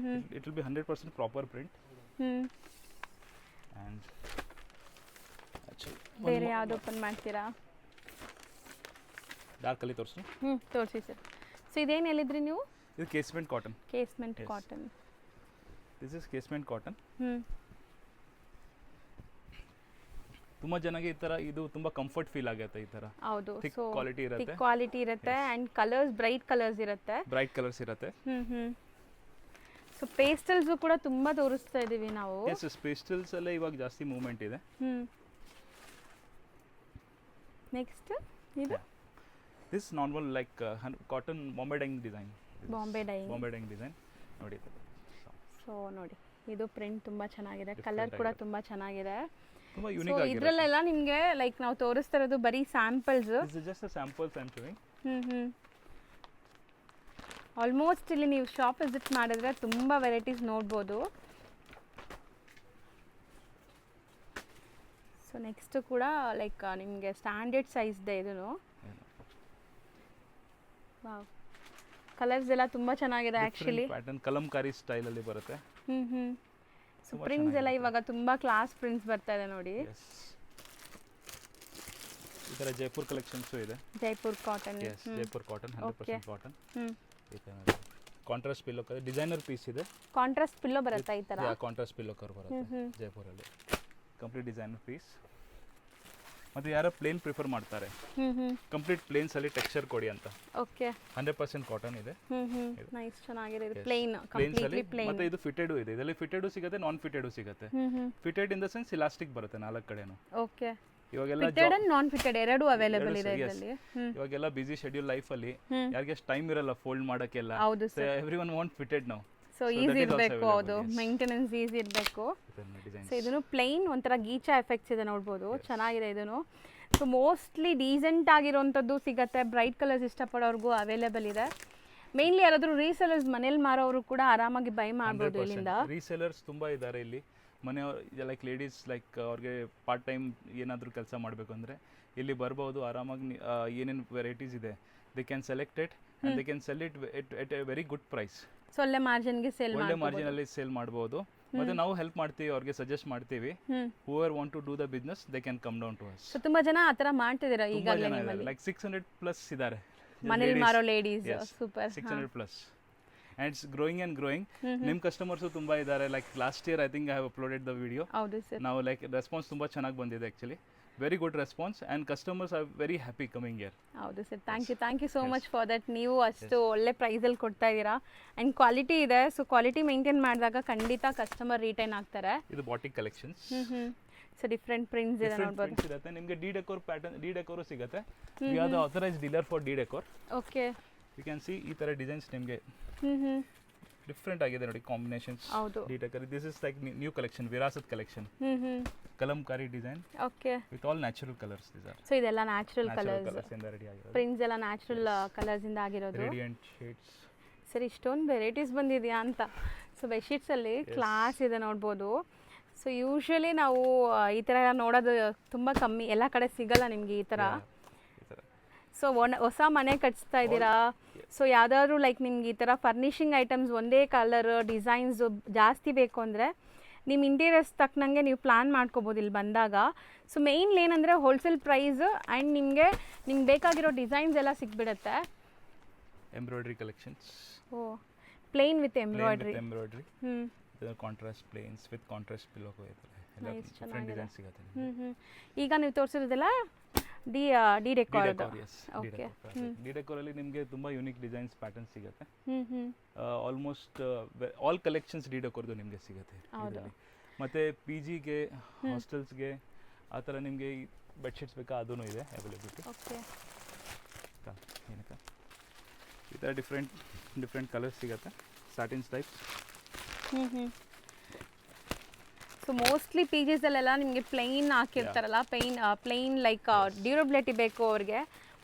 It will be 100% proper print. and
ಬೇರೆ ಯಾವ್ದು ಓಪನ್ ಮಾಡ್ತೀರಾ?
ಡಾರ್ಕ್ ಅಲ್ಲಿ ತೋರಿಸು.
ತೋರಿಸಿ ಸರ್. ಸೊ ಇದೇನು ಹೇಳಿದ್ರಿ ನೀವು?
ಇದು casement cotton.
Casement cotton.
This is casement cotton. ತುಂಬಾ ಜನಕ್ಕೆ ಈ ತರ ಇದು ತುಂಬಾ ಕಂಫರ್ಟ್ ಫೀಲ್ ಆಗುತ್ತೆ ಈ ತರ.
ಹೌದು,
ಥಿಕ್ ಕ್ವಾಲಿಟಿ ಇರುತ್ತೆ.
ಥಿಕ್ ಕ್ವಾಲಿಟಿ ಇರುತ್ತೆ ಅಂಡ್ ಕಲರ್ಸ್ ಬ್ರೈಟ್ ಕಲರ್ಸ್ ಇರುತ್ತೆ.
ಬ್ರೈಟ್ ಕಲರ್ಸ್ ಇರುತ್ತೆ.
ಸೊ ಪೇಸ್ಟಲ್ಸ್ ಕೂಡ ತುಂಬಾ ತೋರಿಸ್ತಾ ಇದೀವಿ ನಾವು.
ಎಸ್, ಪೇಸ್ಟಲ್ಸ್ ಎಲ್ಲ ಇವಾಗ ಜಾಸ್ತಿ ಮೂವ್ಮೆಂಟ್ ಇದೆ.
ನೆಕ್ಸ್ಟ್ ಇದು
this normal like cotton Bombay dyeing design.
Bombay dyeing
design ನೋಡಿ.
ಸೊ ನೋಡಿ, ಇದು ಪ್ರಿಂಟ್ ತುಂಬಾ ಚೆನ್ನಾಗಿದೆ, ಕಲರ್ ಕೂಡ ತುಂಬಾ ಚೆನ್ನಾಗಿದೆ.
ತುಂಬಾ ಯೂನಿಕ್ ಆಗಿದೆ.
ಇದರಲ್ಲೆಲ್ಲ ನಿಮಗೆ ಲೈಕ್ ನಾವು ತೋರಿಸ್ತಾ ಇರೋದು ಬರೀ samples.
This is just a samples I am showing.
Almost ಇಲ್ಲಿ ನೀವು ಶಾಪ್ ವಿಸಿಟ್ ಮಾಡಿದ್ರೆ ತುಂಬಾ ವೆರೈಟೀಸ್ ನೋಡ್ಬೋದು. ಸೊ ನೆಕ್ಸ್ಟ್ ಕೂಡ ಲೈಕ್ ನಿಮಗೆ ಸ್ಟ್ಯಾಂಡರ್ಡ್ ಸೈಜ್ ಇದೆ ಇದನ್ನು. ವಾವ್, ಕಲರ್ಸ್ ಎಲ್ಲ ತುಂಬಾ ಚೆನ್ನಾಗಿದೆ ಆಕ್ಚುಲಿ.
ಪ್ಯಾಟರ್ನ್ ಕಲಂಕಾರಿ ಸ್ಟೈಲ್ ಅಲ್ಲಿ ಬರುತ್ತೆ.
ಸೊ ಪ್ರಿಂಟ್ಸ್ ಎಲ್ಲ ಇವಾಗ ತುಂಬಾ ಕ್ಲಾಸ್ ಪ್ರಿಂಟ್ಸ್ ಬರ್ತಾ ಇದೆ ನೋಡಿ.
ಈ ತರ ಜೈಪುರ್ ಕಲೆಕ್ಷನ್ಸ್ ಇದೆ.
Jaipur cotton.
Jaipur cotton 100% cotton. ಈ ತರ contrast pillow cover designer piece ಇದೆ.
ಕಾಂಟ್ರಾಸ್ಟ್ ಪಿಲ್ಲೋ ಬರುತ್ತೆ ಈ ತರ.
ಕಾಂಟ್ರಾಸ್ಟ್ ಪಿಲ್ಲೋ ಕವರ್ ಬರುತ್ತೆ ಜೈಪುರ್ ಅಲ್ಲಿ. Complete designer piece. ಮತ್ತೆ ಯಾರು ಪ್ಲೇನ್ ಪ್ರಿಫರ್ ಮಾಡ್ತಾರೆ, ಕಂಪ್ಲೀಟ್ ಪ್ಲೇನ್ಸ್ ಅಲ್ಲಿ ಟೆಕ್ಸ್ಚರ್ ಕೊಡಿ ಅಂತ.
ಓಕೆ,
100% ಕಾಟನ್ ಇದೆ.
ನೈಸ್, ಚೆನ್ನಾಗಿದೆ. ಇದು ಪ್ಲೇನ್, ಕಂಪ್ಲೀಟ್ಲಿ ಪ್ಲೇನ್.
ಮತ್ತೆ ಇದು ಫಿಟೆಡ್ ಇದೆ. ಇದರಲ್ಲಿ ಫಿಟೆಡ್ ಸಿಗುತ್ತೆ, ನಾನ್ ಫಿಟೆಡ್ ಸಿಗುತ್ತೆ. Fitted in the sense elastic ಬರುತ್ತೆ ನಾಲ್ಕು ಕಡೆನೂ.
ಓಕೆ,
ಇವಾಗೆಲ್ಲ
ಫಿಟೆಡ್ ಅಂಡ್ ನಾನ್ ಫಿಟೆಡ್ ಎರಡೂ ಅವೈಲೇಬಲ್ ಇದೆ ಇದರಲ್ಲಿ.
ಇವಾಗೆಲ್ಲ ಬಿಸಿ ಶೆಡ್ಯೂಲ್ ಲೈಫ್ ಅಲ್ಲಿ ಯಾರಿಗೆ ಟೈಮ್ ಇರಲ್ಲ ಫೋಲ್ಡ್ ಮಾಡಕ್ಕೆಲ್ಲ.
ಹೌದು sir,
everyone want fitted now.
So easy ಇರಬೇಕು, ಹೌದು, ಮೇಂಟೆನೆನ್ಸ್ ಈಸಿ ಇರಬೇಕು. ಸೊ ಇದನ್ನು ಪ್ಲೈನ್ ಒಂಥರ ಗೀಚಾ ಎಫೆಕ್ಟ್ಸ್ ಇದೆ ನೋಡ್ಬೋದು, ಚೆನ್ನಾಗಿದೆ ಇದನ್ನು. ಸೊ ಮೋಸ್ಟ್ಲಿ ಡೀಸೆಂಟ್ ಆಗಿರೋಂಥದ್ದು ಸಿಗುತ್ತೆ, ಬ್ರೈಟ್ ಕಲರ್ಸ್ ಇಷ್ಟಪಡೋರ್ಗೂ ಅವೈಲೇಬಲ್ ಇದೆ. ಮೇನ್ಲಿ ಯಾರಾದರೂ ರೀಸೆಲರ್ಸ್ ಮನೇಲಿ ಮಾರೋರು ಕೂಡ ಆರಾಮಾಗಿ ಬೈ ಮಾಡ್ಬೋದು ಇಲ್ಲಿಂದ.
ರೀಸೆಲರ್ಸ್ ತುಂಬಾ ಇದ್ದಾರೆ ಇಲ್ಲಿ. ಮನೆಯವ್ರು ಲೈಕ್ ಲೇಡೀಸ್ ಲೈಕ್ ಅವ್ರಿಗೆ ಪಾರ್ಟ್ ಟೈಮ್ ಏನಾದರೂ ಕೆಲಸ ಮಾಡಬೇಕು ಅಂದರೆ ಇಲ್ಲಿ ಬರ್ಬೋದು ಆರಾಮಾಗಿ. ಏನೇನು ವೆರೈಟೀಸ್ ಇದೆ they can select it and they can sell it at a very good price.
So ಒಳ್ಳೆ ಮಾರ್ಜಿನ್ಗೆ ಸೇಲ್
ಒಳ್ಳೆ ಮಾರ್ಜಿನಲ್ಲಿ ಸೇಲ್ ಮಾಡ್ಬೋದು. ಮತ್ತೆ ನಾವು ಹೆಲ್ಪ್ ಮಾಡ್ತೀವಿ, ಅವ್ರಿಗೆ ಸಜೆಸ್ಟ್ ಮಾಡ್ತೀವಿ. Whoever want to do the business they can come down to us.
So ತುಂಬಾ ಜನ ಆ ಥರ ಮಾಡ್ತಿದ್ದೀರಾ ಈಗಾಗಲೇ ನಿಮ್ಮಲ್ಲಿ?
ಲೈಕ್ 600+ ಇದ್ದಾರೆ
ಮನೇಲಿ ಮಾರೋ ladies. Super,
600+. and it's growing and growing. ನಿಮ್ಮ ಕಸ್ಟಮರ್ಸ್ ತುಂಬಾ ಇದ್ದಾರೆ. Like last year I think I have uploaded the video.
ಹೌದು ಸರ್.
ನಾವು ಲೈಕ್ ರೆಸ್ಪಾನ್ಸ್ ತುಂಬಾ ಚೆನ್ನಾಗಿ ಬಂದಿದೆ actually. Very good response and customers are very happy coming year.
ಹೌದು sir, thank you so much for that. ನೀವು ಅಷ್ಟು ಒಳ್ಳೆ ಪ್ರೈಸಲ್ಲಿ ಕೊಡ್ತಾ ಇದ್ದೀರಾ ಆ್ಯಂಡ್ ಕ್ವಾಲಿಟಿ ಇದೆ. ಸೊ ಕ್ವಾಲಿಟಿ ಮೇಂಟೈನ್ ಮಾಡಿದಾಗ ಖಂಡಿತ ಕಸ್ಟಮರ್ ರಿಟೈನ್ ಆಗ್ತಾರೆ.
ಇದು batik collections.
So different prints ಇದೆ ನೋಡ್ಬೋದು.
ಇರುತ್ತೆ ನಿಮಗೆ D'Decor pattern, D'Decor ಸಿಗುತ್ತೆ. We are the authorised dealer for D'Decor.
Okay,
you can see ಈ ಥರ ಡಿಸೈನ್ಸ್ ನಿಮಗೆ ಡಿಫ್ರೆಂಟ್ ಆಗಿದೆ ನೋಡಿ ಕಾಂಬಿನೇಷನ್ಸ್.
ಹೌದು,
D'Decor. This is like new collection, Virasat collection. Kalamkari design.
Okay,
with all natural colours.
So ಇದೆಲ್ಲ natural colours
ಇಂದ ready ಆಗಿರೋದು.
Prints ಎಲ್ಲ ನ್ಯಾಚುರಲ್ ಕಲರ್ಸ್ ಇಂದ ಆಗಿರೋದು.
Radiant shades.
ಸರ್ ಇಷ್ಟೊಂದು ವೆರೈಟೀಸ್ ಬಂದಿದೆಯಾ ಅಂತ. ಸೊ ಬೆಡ್ಶೀಟ್ಸ್ ಅಲ್ಲಿ ಕ್ಲಾಸ್ ಇದೆ ನೋಡ್ಬೋದು. ಸೊ ಯೂಶಲಿ ನಾವು ಈ ಥರ ನೋಡೋದು ತುಂಬ ಕಮ್ಮಿ, ಎಲ್ಲ ಕಡೆ ಸಿಗಲ್ಲ ನಿಮಗೆ ಈ ಥರ. ಸೊ ಹೊಸ ಮನೆ ಕಟ್ಸ್ತಾ ಇದ್ದೀರಾ, ಸೊ ಯಾವುದಾದ್ರು ಲೈಕ್ ನಿಮ್ಗೆ ಈ ಥರ ಫರ್ನಿಷಿಂಗ್ ಐಟಮ್ಸ್ ಒಂದೇ ಕಲರ್ ಡಿಸೈನ್ಸು ಜಾಸ್ತಿ ಬೇಕು ಅಂದರೆ ನಿಮ್ಮ ಇಂಟೀರಿಯರ್ಸ್ ತಕ್ಕನಂಗೆ ನೀವು ಪ್ಲ್ಯಾನ್ ಮಾಡ್ಕೋಬೋದು ಇಲ್ಲಿ ಬಂದಾಗ. ಸೊ ಮೇಯ್ನ್ಲಿ ಏನಂದರೆ ಹೋಲ್ಸೇಲ್ ಪ್ರೈಸ್ ಆ್ಯಂಡ್ ನಿಮಗೆ ಬೇಕಾಗಿರೋ ಡಿಸೈನ್ಸ್ ಎಲ್ಲ ಸಿಕ್ಬಿಡುತ್ತೆ.
Embroidery collections.
Oh, plain with embroidery.
Contrast plains with contrast pillow design ಸಿಗುತ್ತೆ.
ಈಗ ನೀವು ತೋರಿಸಿರೋದೆಲ್ಲ ಡಿ ಡೆಕೋರ್
ಎಸ್ ಡಿ ಡೆಕೋರಲ್ಲಿ ನಿಮಗೆ ತುಂಬ ಯೂನಿಕ್ ಡಿಸೈನ್ಸ್ ಪ್ಯಾಟರ್ನ್ ಸಿಗುತ್ತೆ. ಆಲ್ಮೋಸ್ಟ್ ಆಲ್ ಕಲೆಕ್ಷನ್ಸ್ ಡಿ ಡೆಕೋರ್ದು ನಿಮಗೆ ಸಿಗುತ್ತೆ ಇದರಲ್ಲಿ. ಮತ್ತು ಪಿ ಜಿಗೆ ಹಾಸ್ಟೆಲ್ಸ್ಗೆ ಆ ಥರ ನಿಮಗೆ ಬೆಡ್ಶೀಟ್ಸ್ ಬೇಕಾ ಅದೂ ಇದೆ ಅವೈಲೇಬಿಲಿಟಿ. ಏನಕ್ಕ ಈ ಥರ ಡಿಫ್ರೆಂಟ್ ಕಲರ್ಸ್ ಸಿಗುತ್ತೆ ಸ್ಯಾಟಿನ್ಸ್ ಟೈಪ್ಸ್.
ಸೊ ಮೋಸ್ಟ್ಲಿ ಪಿ ಜಿಸಲ್ಲೆಲ್ಲ ನಿಮಗೆ ಪ್ಲೈನ್ ಹಾಕಿರ್ತಾರಲ್ಲ, ಪ್ಲೈನ್ ಲೈಕ್ ಡ್ಯೂರಬಿಲಿಟಿ ಬೇಕು ಅವ್ರಿಗೆ,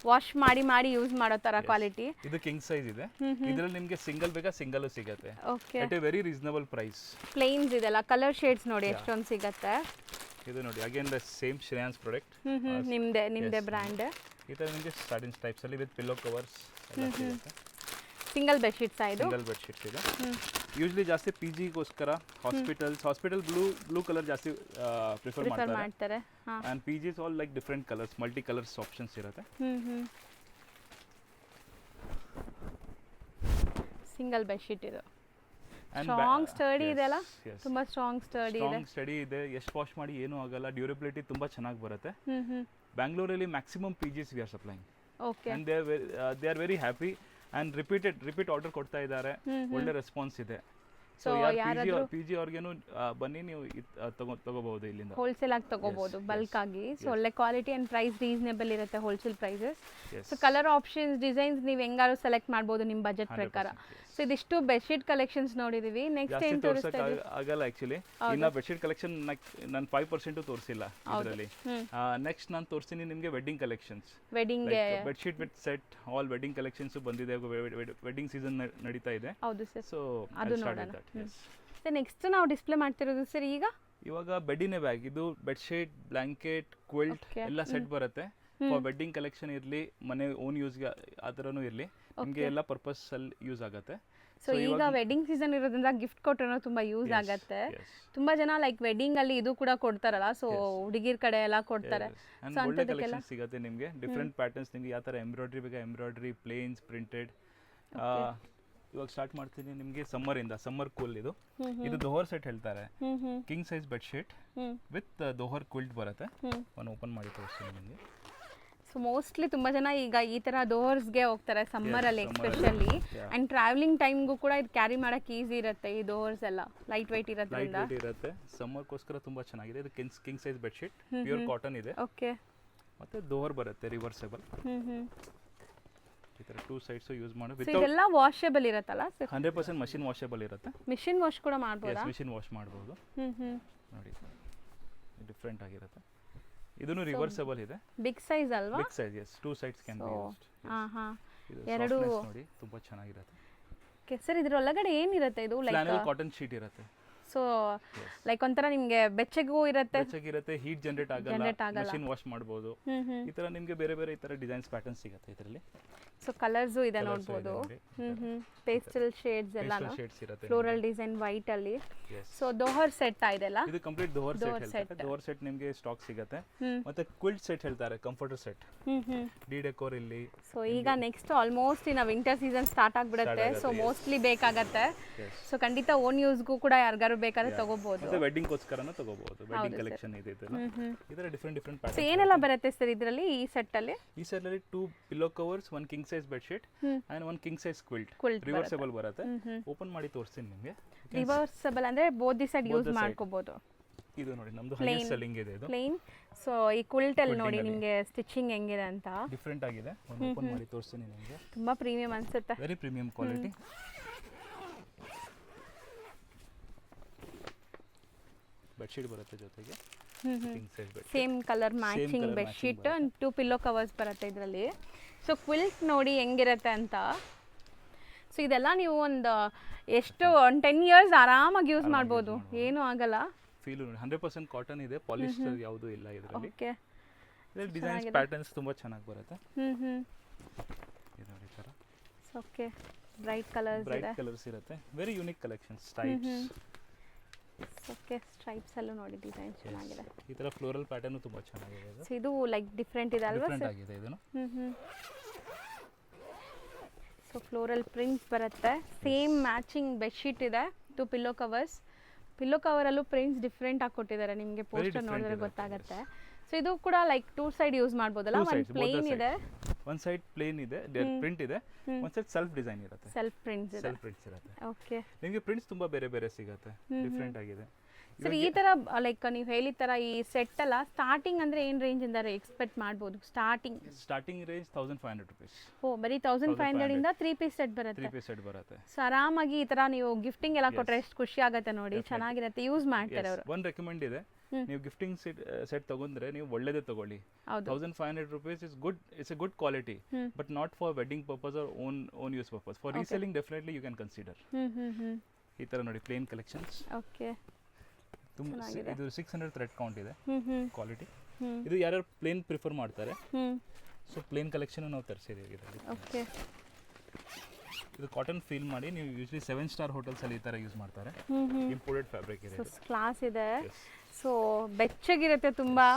ವಾಶ್ ಮಾಡಿ ಯೂಸ್ ಮಾಡೋ ಥರ ಕ್ವಾಲಿಟಿ.
ಇದು ಕಿಂಗ್ ಸೈಜ್ ಇದೆ. ಇದರಲ್ಲಿ ನಿಮಗೆ ಸಿಂಗಲ್ ಬೇಕಾ ಸಿಂಗಲ್ ಸಿಗುತ್ತೆ at a very reasonable price.
Plains ಇದೆಲ್ಲ ಕಲರ್ ಶೇಡ್ಸ್ ನೋಡಿ ಎಷ್ಟೊಂದು ಸಿಗುತ್ತೆ.
ಇದು ನೋಡಿ again the same Shreyans product,
ನಿಮ್ದೆ ಬ್ರ್ಯಾಂಡ್.
ಈ ಥರ ನಿಮಗೆ ಸ್ಯಾಟಿನ್ಸ್ ಟೈಪ್ಸ್ ಅಲ್ಲಿ ವಿತ್ ಪಿಲ್ಲೋ ಕವರ್ಸ್ ಎಲ್ಲ ಸಿಗುತ್ತೆ.
ಸಿಂಗಲ್ ಬೆಡ್ಶೀಟ್ಸ್ ಇದು.
ಸಿಂಗಲ್ ಬೆಡ್ಶೀಟ್ಸ್ ಇದೆ. ಯೂಶಲಿ ಜಾಸ್ತಿ ಪಿ ಜಿಗೋಸ್ಕರ ಹಾಸ್ಪಿಟಲ್ ಬ್ಲೂ ಕಲರ್ ಜಾಸ್ತಿ ಪ್ರಿಫರ್ ಮಾಡ್ತಾರೆ. And PGs all like different colours, multi colours options ಇರುತ್ತೆ.
ಸಿಂಗಲ್ ಬೆಡ್ಶೀಟ್ ಇದು. ಸ್ಟ್ರಾಂಗ್ ಸ್ಟಡಿ ಇದೆ ಅಲ್ಲ, ತುಂಬಾ ಸ್ಟ್ರಾಂಗ್ ಸ್ಟಡಿ
ಇದೆ. ಎಷ್ಟು ವಾಶ್ ಮಾಡಿ ಏನೂ ಆಗಲ್ಲ, ಡ್ಯೂರಬಿಲಿಟಿ ತುಂಬಾ ಚೆನ್ನಾಗಿ ಬರುತ್ತೆ. ಬ್ಯಾಂಗ್ಳೂರಲ್ಲಿ maximum PGs we are supplying. And they are very happy and repeat order ಕೊಡ್ತಾ ಇದ್ದಾರೆ. ಒಳ್ಳೆ ರೆಸ್ಪಾನ್ಸ್ ಇದೆ. ಸೊ ಪಿ ಜಿ ಅವ್ರಿಗೇನು ಬನ್ನಿ ನೀವು ತಗೋಬಹುದು, ಇಲ್ಲಿಂದ
ಹೋಲ್ಸೇಲ್ ಆಗಿ ತಗೋಬಹುದು, ಬಲ್ಕ್ ಆಗಿ. ಸೊ ಒಳ್ಳೆ ಕ್ವಾಲಿಟಿ ಅಂಡ್ ಪ್ರೈಸ್ ರೀಸನೇಬಲ್ ಇರುತ್ತೆ, wholesale prices. So colour options, designs ನೀವು ಹೆಂಗಾರು ಸೆಲೆಕ್ಟ್ ಮಾಡ್ಬೋದು ನಿಮ್ಮ ಬಜೆಟ್ ಪ್ರಕಾರ. ಸೊ ಇದಿಷ್ಟು ಬೆಡ್ಶೀಟ್ ಕಲೆಕ್ಷನ್ಸ್ ನೋಡಿದೀವಿ. ನೆಕ್ಸ್ಟ್ ಏನು ತೋರಿಸ್ತಾ ಇದ್ದೀವಿ?
ಆಗಲ್ಲ ಆಕ್ಚುಲಿ. ಇನ್ನ ಬೆಡ್ಶೀಟ್ ಕಲೆಕ್ಷನ್ ನಾನು 5% ತೋರಿಸಿಲ್ಲ ಇದರಲ್ಲಿ. ನೆಕ್ಸ್ಟ್ ನಾನು ತೋರಿಸ್ತೀನಿ ನಿಮಗೆ wedding collections.
Wedding
bedsheet with set all wedding collections ಬಂದಿದೆ. ವೆಡ್ಡಿಂಗ್ ಸೀಸನ್ ನಡೀತಾ ಇದೆ.
ಹೌದು ಸರ್.
ಸೊ
ಅದು ನೋಡೋಣ. ಸರ್ ನೆಕ್ಸ್ಟ್ ನಾವು ಡಿಸ್ಪ್ಲೇ ಮಾಡ್ತಿರೋದು ಸರ್
ಇವಾಗ ಬೆಡ್ಡಿನ ಬ್ಯಾಗ್. ಇದು ಬೆಡ್ಶೀಟ್, ಬ್ಲಾಂಕೆಟ್, ಕ್ವಿಲ್ಟ್ ಎಲ್ಲ ಸೆಟ್ ಬರುತ್ತೆ. ಫಾರ್ ವೆಡ್ಡಿಂಗ್ ಕಲೆಕ್ಷನ್ ಇರಲಿ, ಮನೆ ಓನ್ ಯೂಸ್ಗೆ ಆ ಥರನೂ ಇರಲಿ, ನಿಮಗೆ ಎಲ್ಲ ಪರ್ಪಸ್ ಅಲ್ಲಿ ಯೂಸ್ ಆಗುತ್ತೆ.
ಸೊ ಈಗ ವೆಡ್ಡಿಂಗ್ ಸೀಸನ್ ಇರೋದ್ರಿಂದ ಗಿಫ್ಟ್ ಕೊಟ್ಟರೆ ತುಂಬಾ ಯೂಸ್ ಆಗುತ್ತೆ. ತುಂಬಾ ಜನ ಲೈಕ್ ವೆಡ್ಡಿಂಗ್ ಅಲ್ಲಿ ಇದು ಕೂಡ ಕೊಡ್ತಾರಲ್ಲ, ಸೊ ಹುಡುಗಿರ್ ಕಡೆ ಎಲ್ಲ ಕೊಡ್ತಾರೆ.
ಸೊ ಒಳ್ಳೆ ಕಲೆಕ್ಷನ್ ಸಿಗುತ್ತೆ ನಿಮಗೆ. ಡಿಫ್ರೆಂಟ್ ಪ್ಯಾಟರ್ನ್ಸ್, ನಿಮಗೆ ಯಾವ ಥರ ಎಂಬ್ರಾಯ್ಡ್ರಿ ಬೇಕಾ ಎಂಬ್ರಾಯ್ಡ್ರಿ, ಪ್ಲೇನ್ಸ್, ಪ್ರಿಂಟೆಡ್. ಇವಾಗ ಸ್ಟಾರ್ಟ್ ಮಾಡ್ತೀನಿ ನಿಮಗೆ ಸಮ್ಮರ್ ಕೂಲ್. ಇದು ದೋಹರ್ ಸೆಟ್ ಹೇಳ್ತಾರೆ. King size bedsheet with dohar quilt ಬರುತ್ತೆ. ನಾನು ಓಪನ್ ಮಾಡಿ ತೋರಿಸ್ತೀನಿ ನಿಮಗೆ.
ಸೊ ಮೋಸ್ಟ್ಲಿ ತುಂಬ ಜನ ಈಗ ಈ ಥರ ಡೋರ್ಸ್ಗೆ ಹೋಗ್ತಾರೆ ಸಮ್ಮರಲ್ಲಿ ಎಸ್ಪೆಷಲಿ. ಆ್ಯಂಡ್ ಟ್ರಾವೆಲಿಂಗ್ ಟೈಮ್ಗೂ ಕೂಡ ಇದು ಕ್ಯಾರಿ ಮಾಡೋಕ್ಕೆ ಈಸಿ ಇರುತ್ತೆ. ಈ ಡೋರ್ಸ್ ಎಲ್ಲ ಲೈಟ್ ವೆಯ್ಟ್
ಇರುತ್ತೆ. ಸಮ್ಮರ್ಗೋಸ್ಕರ ತುಂಬ ಚೆನ್ನಾಗಿದೆ. ಇದು king size bedsheet, pure cotton ಇದೆ.
ಓಕೆ.
ಮತ್ತೆ ಡೋರ್ ಬರುತ್ತೆ ರಿವರ್ಸಬಲ್. ಈ ಥರ 2 ಸೈಡ್ಸ್ ಯೂಸ್ ಮಾಡಿ.
ಇದೆಲ್ಲ ವಾಷೇಬಲ್ ಇರುತ್ತಲ್ಲ ಸರ್?
100% ಮಷಿನ್ ವಾಷೇಬಲ್ ಇರುತ್ತೆ.
ಮಿಷಿನ್ ವಾಶ್ ಕೂಡ ಮಾಡ್ಬೋದಾ?
ಮಿಷಿನ್ ವಾಶ್ ಮಾಡ್ಬೋದು. ನೋಡಿ ಡಿಫ್ರೆಂಟ್ ಆಗಿರುತ್ತೆ. ಇದನ್ನು ರಿವರ್ಸಬಲ್ ಇದೆ.
ಬಿಗ್ ಸೈಜ್ ಅಲ್ವಾ?
Big size, yes. 2 sides can be used.
ಎರಡು
ನೋಡಿ ತುಂಬಾ ಚೆನ್ನಾಗಿರುತ್ತೆ.
ಓಕೆ ಸರ್, ಇದ್ರ ಒಳಗಡೆ ಏನಿರುತ್ತೆ? ಇದು ಲೈಕ್
ಫ್ಲಾನೆಲ್ ಕಾಟನ್ ಶೀಟ್ ಇರುತ್ತೆ.
ಸೊ ಲೈಕ್ ಒಂಥರ ನಿಮಗೆ ಬೆಚ್ಚಗೂ ಇರುತ್ತೆ,
ಹೀಟ್ ಜನರೇಟ್ ಆಗಲ್ಲ, ಮಷಿನ್ ವಾಶ್ ಮಾಡಬಹುದು. ಈ ತರ ನಿಮಗೆ ಬೇರೆ ಬೇರೆ ಈ ತರ ಡಿಸೈನ್ಸ್ ಪ್ಯಾಟರ್ನ್ಸ್ ಸಿಗುತ್ತೆ ಇದರಲ್ಲಿ.
ಸೊ ಕಲರ್ಸ್ ಇದೆ ನೋಡಬಹುದು. ಪೇಸ್ಟಲ್ ಶೇಡ್ಸ್ ಎಲ್ಲ, ಫ್ಲೋರಲ್ ಡಿಸೈನ್ ವೈಟ್ ಅಲ್ಲಿ. ಸೊ ದೋಹರ್ ಸೆಟ್ ಇದೆಲ್ಲ.
ಇದು ಕಂಪ್ಲೀಟ್ ದೋಹರ್ ಸೆಟ್. ದೋಹರ್ ಸೆಟ್ ನಿಮಗೆ ಸ್ಟಾಕ್ ಸಿಗುತ್ತೆ. ಮತ್ತೆ ಕ್ವಿಲ್ಟ್ ಸೆಟ್ ಹೇಳ್ತಾರೆ, ಕಂಫರ್ಟರ್ ಸೆಟ್, ಡಿ ಡೆಕೋರ್ ಇಲ್ಲಿ.
ಸೊ ಈಗ ನೆಕ್ಸ್ಟ್ ಆಲ್ಮೋಸ್ಟ್ ಇನ್ನ ವಿಂಟರ್ ಸೀಸನ್ ಸ್ಟಾರ್ಟ್ ಆಗ್ಬಿಡುತ್ತೆ. ಸೊ ಮೋಸ್ಟ್ಲಿ ಬೇಕಾಗತ್ತೆ. ಸೊ ಖಂಡಿತ ಓನ್ ಯೂಸ್ಗೂ ಕೂಡ ಯಾರಿಗಾರು ಬೇಕಾದ್ರೆ ತಗೋಬಹುದು.
ಮತ್ತೆ ವೆಡ್ಡಿಂಗ್ ಗೋಸ್ಕರನೂ ತಗೋಬಹುದು. ವೆಡ್ಡಿಂಗ್ ಕಲೆಕ್ಷನ್ ಇದೆ ಇದರ ಡಿಫರೆಂಟ್ ಪ್ಯಾಟರ್ನ್.
ಏನೆಲ್ಲ ಬರುತ್ತೆ ಸರ್ ಇದರಲ್ಲಿ? ಈ ಸೆಟ್ ಅಲ್ಲಿ
2 pillow covers, 1 king size bedsheet and 1 king size quilt. Reversible ಬರುತ್ತೆ. ಓಪನ್ ಮಾಡಿ ತೋರಿಸ್ತೀನಿ ನಿಮಗೆ.
ರಿವರ್ಸಬಲ್ ಅಂದ್ರೆ ಬೋತ್ ದಿ ಸೈಡ್ ಯೂಸ್ ಮಾಡ್ಕೋಬಹುದು.
ಇದು ನೋಡಿ ನಮ್ದು ಹೈಯೆಸ್ಟ್ ಸೆಲ್ಲಿಂಗ್ ಇದೆ ಇದು.
ಪ್ಲೇನ್. ಸೊ ಈ ಕ್ವಿಲ್ಟ್ ಅಲ್ಲಿ ನೋಡಿ ನಿಮಗೆ ಸ್ಟಿಚಿಂಗ್ ಹೆಂಗಿದೆ ಅಂತ
ಡಿಫರೆಂಟ್ ಆಗಿದೆ. ಓಪನ್ ಮಾಡಿ ತೋರಿಸ್ತೀನಿ ನಿಮಗೆ.
ತುಂಬಾ ಪ್ರೀಮಿಯಂ ಅನ್ಸುತ್ತೆ.
Very premium quality. ಬೆಡ್ಶೀಟ್ ಬರುತ್ತೆ ಜೊತೆಗೆ.
Same colour matching bedsheet and 2 pillow covers ಬರುತ್ತೆ ಇದರಲ್ಲಿ. ಸೊ ಕ್ವಿಲ್ಟ್ ನೋಡಿ ಹೆಂಗಿರುತ್ತೆ ಅಂತ. ಸೊ ಇದೆಲ್ಲ ನೀವು ಒಂದು ಎಷ್ಟು 10 ಇಯರ್ಸ್ ಆರಾಮಾಗಿ ಯೂಸ್ ಮಾಡ್ಬೋದು, ಏನೂ ಆಗಲ್ಲ.
ಫೀಲ್ 100% ಕಾಟನ್ ಇದೆ, ಪಾಲಿಸ್ಟರ್ ಯಾವುದೂ ಇಲ್ಲ ಇದರಲ್ಲಿ. ಓಕೆ. ಇದರಲ್ಲಿ ಡಿಸೈನ್ಸ್ ಪ್ಯಾಟರ್ನ್ಸ್ ತುಂಬಾ ಚೆನ್ನಾಗಿ ಬರುತ್ತೆ. ಇದು ನೋಡಿ ತರ.
ಓಕೆ. ಬ್ರೈಟ್ ಕಲರ್ಸ್
ಇರುತ್ತೆ. Very unique collections. Stripes.
Okay. Stripes ಅಲ್ಲೂ ನೋಡಿ ಡಿಸೈನ್ ಚೆನ್ನಾಗಿದೆ.
ಈ ತರ ಫ್ಲೋರಲ್ ಪ್ಯಾಟರ್ನ್ ತುಂಬಾ ಚೆನ್ನಾಗಿದೆ.
ಸೊ ಇದು ಲೈಕ್ ಡಿಫರೆಂಟ್ ಇದೆ ಅಲ್ವಾ ಸರ್?
ಡಿಫರೆಂಟ್ ಆಗಿದೆ ಇದನ್ನು.
ಸೊ ಫ್ಲೋರಲ್ ಪ್ರಿಂಟ್ಸ್ ಬರುತ್ತೆ. ಸೇಮ್ ಮ್ಯಾಚಿಂಗ್ ಬೆಡ್ಶೀಟ್ ಇದೆ. 2 ಪಿಲ್ಲೋ ಕವರ್ಸ್. ಪಿಲ್ಲೋ ಕವರ್ ಅಲ್ಲೂ ಪ್ರಿಂಟ್ಸ್ ಡಿಫರೆಂಟ್ ಆಗಿ ಕೊಟ್ಟಿದ್ದಾರೆ. ನಿಮಗೆ ಪೋಸ್ಟರ್ ನೋಡಿದ್ರೆ ಗೊತ್ತಾಗುತ್ತೆ. ಸೊ ಇದು ಕೂಡ ಲೈಕ್ 2 ಸೈಡ್ ಯೂಸ್ ಮಾಡ್ಬೋದಲ್ಲ,
Two
ಒಂದು
sides, both the
ಪ್ಲೇನ್ ಇದೆ,
ಒಂದು ಸೈಡ್ ಪ್ಲೇನ್ ಇದೆ, ಪ್ರಿಂಟ್ ಇದೆ, ಒಂದು ಸೈಡ್ ಸೆಲ್ಫ್ ಡಿಸೈನ್ ಇರುತ್ತೆ,
ಸೆಲ್ಫ್ ಪ್ರಿಂಟ್ಸ್ ಇದೆ.
ಸೆಲ್ಫ್ ಪ್ರಿಂಟ್ಸ್ ಇರುತ್ತೆ.
ಓಕೆ
ನಿಮಗೆ ಪ್ರಿಂಟ್ಸ್ ತುಂಬಾ ಬೇರೆ ಬೇರೆ ಸಿಗುತ್ತೆ, ಡಿಫ್ರೆಂಟ್ ಆಗಿದೆ.
ಸರ್ ಈ ತರ ಲೈಕ್ ನೀವು ಹೇಳಿದ ತರ ಈ ಸೆಟ್ ಅಲ್ಲ ಸ್ಟಾರ್ಟಿಂಗ್ ಅಂದ್ರೆ ಏನು ರೇಂಜ್ ಇಂದ ಎಕ್ಸ್ಪೆಕ್ಟ್ ಮಾಡ್ಬೋದು?
Starting range 1500 rupees.
ಓ ಬರೀ 1500 ಇಂದ 3 ಪೀಸ್ ಸೆಟ್ ಬರುತ್ತೆ.
3 piece set ಬರುತ್ತೆ.
ಸೊ ಆರಾಮಾಗಿ ಈ ತರ ನೀವು ಗಿಫ್ಟಿಂಗ್ ಎಲ್ಲ ಕೊಟ್ರೆ ಎಷ್ಟು ಖುಷಿ ಆಗುತ್ತೆ ನೋಡಿ, ಚೆನ್ನಾಗಿರುತ್ತೆ, ಯೂಸ್ ಮಾಡ್ತಾರೆ ಅವರು.
ಒಂದು ರೆಕಮೆಂಡ್ ಇದೆ, ನೀವು ಗಿಫ್ಟಿಂಗ್ ಸೆಟ್ ತಗೊಂಡ್ರೆ ನೀವು ಒಳ್ಳೇದೇ ತಗೊಳ್ಳಿ. 1500 rupees is good, it's a good quality, but not for wedding purpose or own use purpose. For reselling definitely you can consider. ಈ ತರ ನೋಡಿ ಪ್ಲೇನ್ ಕಲೆಕ್ಷನ್ಸ್.
ಓಕೆ
ಇದು 600 ಥ್ರೆಡ್ ಕೌಂಟ್ ಇದೆ, ಕ್ವಾಲಿಟಿ. ಇದು ಯಾರು ಪ್ಲೇನ್ ಪ್ರಿಫರ್ ಮಾಡ್ತಾರೆ, ಸೊ ಪ್ಲೇನ್ ಕಲೆಕ್ಷನ್ ನಾವು ತರಿಸಿದ್ದೀವಿ ಇದರಲ್ಲಿ.
ಓಕೆ
ಇದು ಕಾಟನ್ ಫೀಲ್ ಮಾಡಿ ನೀವು ಯೂಶಲಿ 7-star ಹೋಟೆಲ್ಸ್ ಅಲ್ಲಿ ಈ ತರ ಯೂಸ್ ಮಾಡ್ತಾರೆ. ಇಂಪೋರ್ಟೆಡ್ ಫ್ಯಾಬ್ರಿಕ್ ಇದೆ,
ಕ್ಲಾಸ್ ಇದೆ, ಸೊ ಬೆಚ್ಚಗಿರುತ್ತೆ ತುಂಬಾ.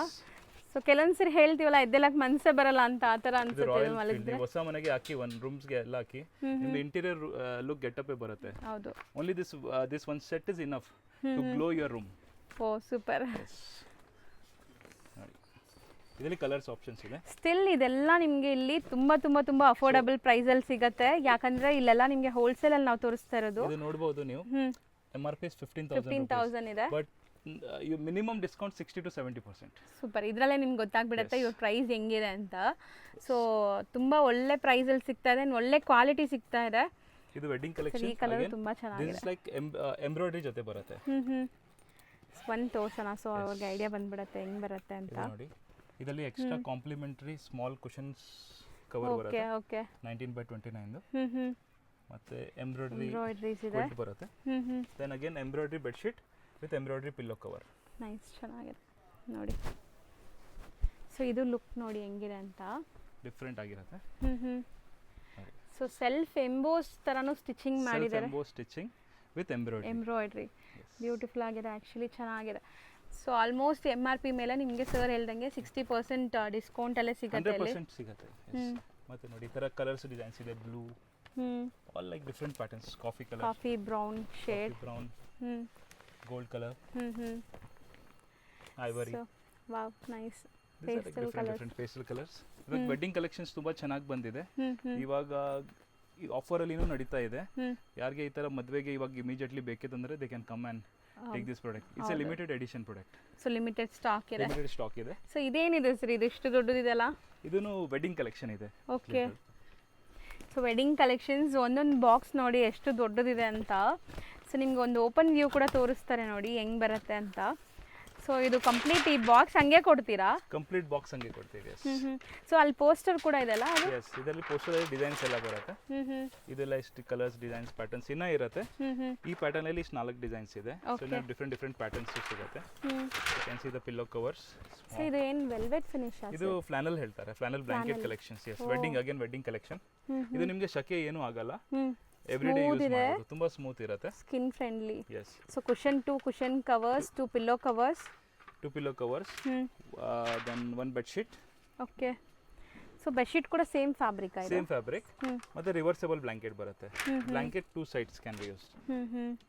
ಸೊ ಕೆಲವೊಂದ್ಸರಿ ಹೇಳ್ತೀವಲ್ಲ ಎದ್ದೆಲ್ಲಕ್ ಮನ್ಸೇ ಬರಲ್ಲ ಅಂತ, ಆ ತರ ಅನ್ಸುತ್ತೆ ಮಲಗಿದ್ರೆ.
ಹೊಸ ಮನೆಗೆ ಹಾಕಿ ಒಂದು ರೂಮ್ಸ್ಗೆ ಎಲ್ಲ ಹಾಕಿ ನಿಮ್ದು ಇಂಟೀರಿಯರ್ ಲುಕ್ ಗೆಟಪ್ ಬರುತ್ತೆ.
ಹೌದು,
only this one set is enough to glow your room.
Oh super.
ಇದರಲ್ಲಿ ಕಲರ್ಸ್ ಆಪ್ಷನ್ಸ್ ಇದೆ.
ಸ್ಟಿಲ್ ಇದೆಲ್ಲ ನಿಮಗೆ ಇಲ್ಲಿ ತುಂಬಾ ತುಂಬಾ ತುಂಬಾ ಅಫೋರ್ಡಬಲ್ ಪ್ರೈಸ್ ಅಲ್ಲಿ ಸಿಗುತ್ತೆ, ಯಾಕಂದ್ರೆ ಇಲ್ಲೆಲ್ಲ ನಿಮಗೆ ಹೋಲ್ಸೇಲ್ ಅಲ್ಲಿ ನಾವು ತೋರಿಸ್ತಾ ಇರೋದು.
ಇದು ನೋಡಬಹುದು ನೀವು, MRP 15,000
ಇದೆ,
but you minimum discount 60 to 70%.
Super. ಇದರಲ್ಲೇ ನಿಮ್ಗೆ ಗೊತ್ತಾಗ್ಬಿಡುತ್ತೆ ಇವ್ರ ಪ್ರೈಸ್ ಹೆಂಗಿದೆ ಅಂತ. ಸೊ ತುಂಬಾ ಒಳ್ಳೆ ಪ್ರೈಸ್ ಅಲ್ಲಿ ಸಿಗ್ತಾ ಇದೆ, ಒಳ್ಳೆ ಕ್ವಾಲಿಟಿ ಸಿಗ್ತಾ ಇದೆ.
ಇದು ವೆಡ್ಡಿಂಗ್ ಕಲೆಕ್ಷನ್,
ಈ ಕಲರ್ ತುಂಬಾ ಚೆನ್ನಾಗಿದೆ.
ದಿಸ್ ಲೈಕ್ ಎಂಬ್ರಾಯ್ಡರಿ ಜೊತೆ ಬರುತ್ತೆ.
ಒಂದು ತೋರ್ಸೋಣ, ಸೊ ಅವ್ರಿಗೆ ಐಡಿಯಾ ಬಂದ್ಬಿಡುತ್ತೆ ಹೆಂಗ್ ಬರುತ್ತೆ ಅಂತ.
ನೋಡಿ ಇದರಲ್ಲಿ extra complimentary small cushions cover ಬರುತ್ತೆ.
ಓಕೆ
19 by 29 ಮತ್ತೆ ಎಂಬ್ರಾಯ್ಡರಿ
ಇದೆ
ಬರುತ್ತೆ. Then again embroidery bedsheet with embroidery pillow cover.
Nice, ಚೆನ್ನಾಗಿದೆ ನೋಡಿ. ಸೊ ಇದು ಲುಕ್ ನೋಡಿ ಹೆಂಗಿದೆ ಅಂತ,
ಡಿಫ್ರೆಂಟ್ ಆಗಿರುತ್ತೆ.
ಸೊ ಸೆಲ್ಫ್ ಎಂಬೋಸ್ ತರನು ಸ್ಟಿಚಿಂಗ್ ಮಾಡಿದ್ದಾರೆ,
emboss stitching with
embroidery beautiful ಆಗಿದೆ, ಆ್ಯಕ್ಚುಲಿ ಚೆನ್ನಾಗಿದೆ. ಸೊ ಆಲ್ಮೋಸ್ಟ್ MRP ಮೇಲೆ ನಿಮಗೆ ಸರ್ ಹೇಳ್ದಂಗೆ 60% ಡಿಸ್ಕೌಂಟ್ ಅಲ್ಲೇ ಸಿಗುತ್ತೆ.
100% ಸಿಗುತ್ತೆ. ಮತ್ತೆ ನೋಡಿ ಈ ತರ ಕಲರ್ಸ್ ಡಿಸೈನ್ಸ್ ಇದೆ, blue, all like different patterns, coffee colour,
coffee brown shade,
brown, gold colour, ivory.
Wow nice,
different pastel colours. ಇವಾಗ ವೆಡ್ಡಿಂಗ್ ಕಲೆಕ್ಷನ್ಸ್ ತುಂಬಾ ಚೆನ್ನಾಗಿ ಬಂದಿದೆ. ಇವಾಗ ಈ ಆಫರ್ ಅಲ್ಲಿ ನಡೀತಾ ಇದೆ. ಯಾರಿಗೆ ಈ ತರ ಮದುವೆಗೆ ಇವಾಗ ಇಮಿಡಿಯೇಟ್ಲಿ ಬೇಕಿತ್ತಂದ್ರೆ they can come and take this product. It's a limited edition product.
So limited stock ಇದೆ.
ಲಿಮಿಟೆಡ್ ಸ್ಟಾಕ್ ಇದೆ.
ಸೊ ಇದೇನಿದೆ ಸರ್, ಇದು ಎಷ್ಟು ದೊಡ್ಡದಿದೆಲ್ಲ?
ಇದನ್ನು ವೆಡ್ಡಿಂಗ್ ಕಲೆಕ್ಷನ್ ಇದೆ.
ಓಕೆ, ಸೊ ವೆಡ್ಡಿಂಗ್ ಕಲೆಕ್ಷನ್ಸ್ ಒಂದೊಂದು ಬಾಕ್ಸ್ ನೋಡಿ ಎಷ್ಟು ದೊಡ್ಡದಿದೆ ಅಂತ. ಸೊ ನಿಮ್ಗೆ ಒಂದು ಓಪನ್ ವ್ಯೂ ಕೂಡ ತೋರಿಸ್ತಾರೆ ನೋಡಿ ಹೆಂಗ್ ಬರುತ್ತೆ ಅಂತ. ಸೊ ಇದು ಕಂಪ್ಲೀಟ್ ಈ ಬಾಕ್ಸ್ ಹಂಗೆ ಕೊಡ್ತೀರಾ?
ಕಂಪ್ಲೀಟ್ ಬಾಕ್ಸ್ ಹಂಗೆ ಕೊಡ್ತೀವಿ.
ಸೊ ಅಲ್ಲಿ ಪೋಸ್ಟರ್ ಕೂಡ ಇದೆಲ್ಲ?
ಎಸ್, ಇದರಲ್ಲಿ ಪೋಸ್ಟರ್ ಡಿಸೈನ್ಸ್ ಎಲ್ಲ ಬರುತ್ತೆ. ಇದೆಲ್ಲ ಇಷ್ಟು ಕಲರ್ಸ್, ಡಿಸೈನ್ಸ್, ಪ್ಯಾಟರ್ನ್ಸ್ ಇನ್ನ ಇರುತ್ತೆ. ಈ ಪ್ಯಾಟರ್ನ್ ಅಲ್ಲಿ ಇಷ್ಟು 4 ಡಿಸೈನ್ಸ್ ಇದೆ. ಸೊ ಡಿಫರೆಂಟ್ ಪ್ಯಾಟರ್ನ್ಸ್ ಸಿಗುತ್ತೆ. You can see the pillow covers.
So ಇದು ಏನು ವೆಲ್ವೆಟ್ ಫಿನಿಶ್?
ಇದು ಫ್ಲಾನಲ್ ಹೇಳ್ತಾರೆ, flannel blanket collections. Yes, wedding collection. ಇದು ನಿಮಗೆ ಶಕೆ ಏನು ಆಗಲ್ಲ, ಎವ್ರಿಡೇ ಯೂಸ್ ಮಾಡಬಹುದು, ತುಂಬಾ ಸ್ಮೂತ್ ಇರುತ್ತೆ,
skin friendly.
Yes.
So cushion covers, 2 pillow covers,
2 pillow covers, then 1 bed sheet.
Okay, so bed sheet ಕೂಡ ಸೇಮ್ ಫ್ಯಾಬ್ರಿಕ್ ಇದೆ?
Same fabric. ಮತ್ತೆ ರಿವರ್ಸಬಲ್ ಬ್ಲಾಂಕೆಟ್ ಬರುತ್ತೆ. Blanket 2 sides can be used,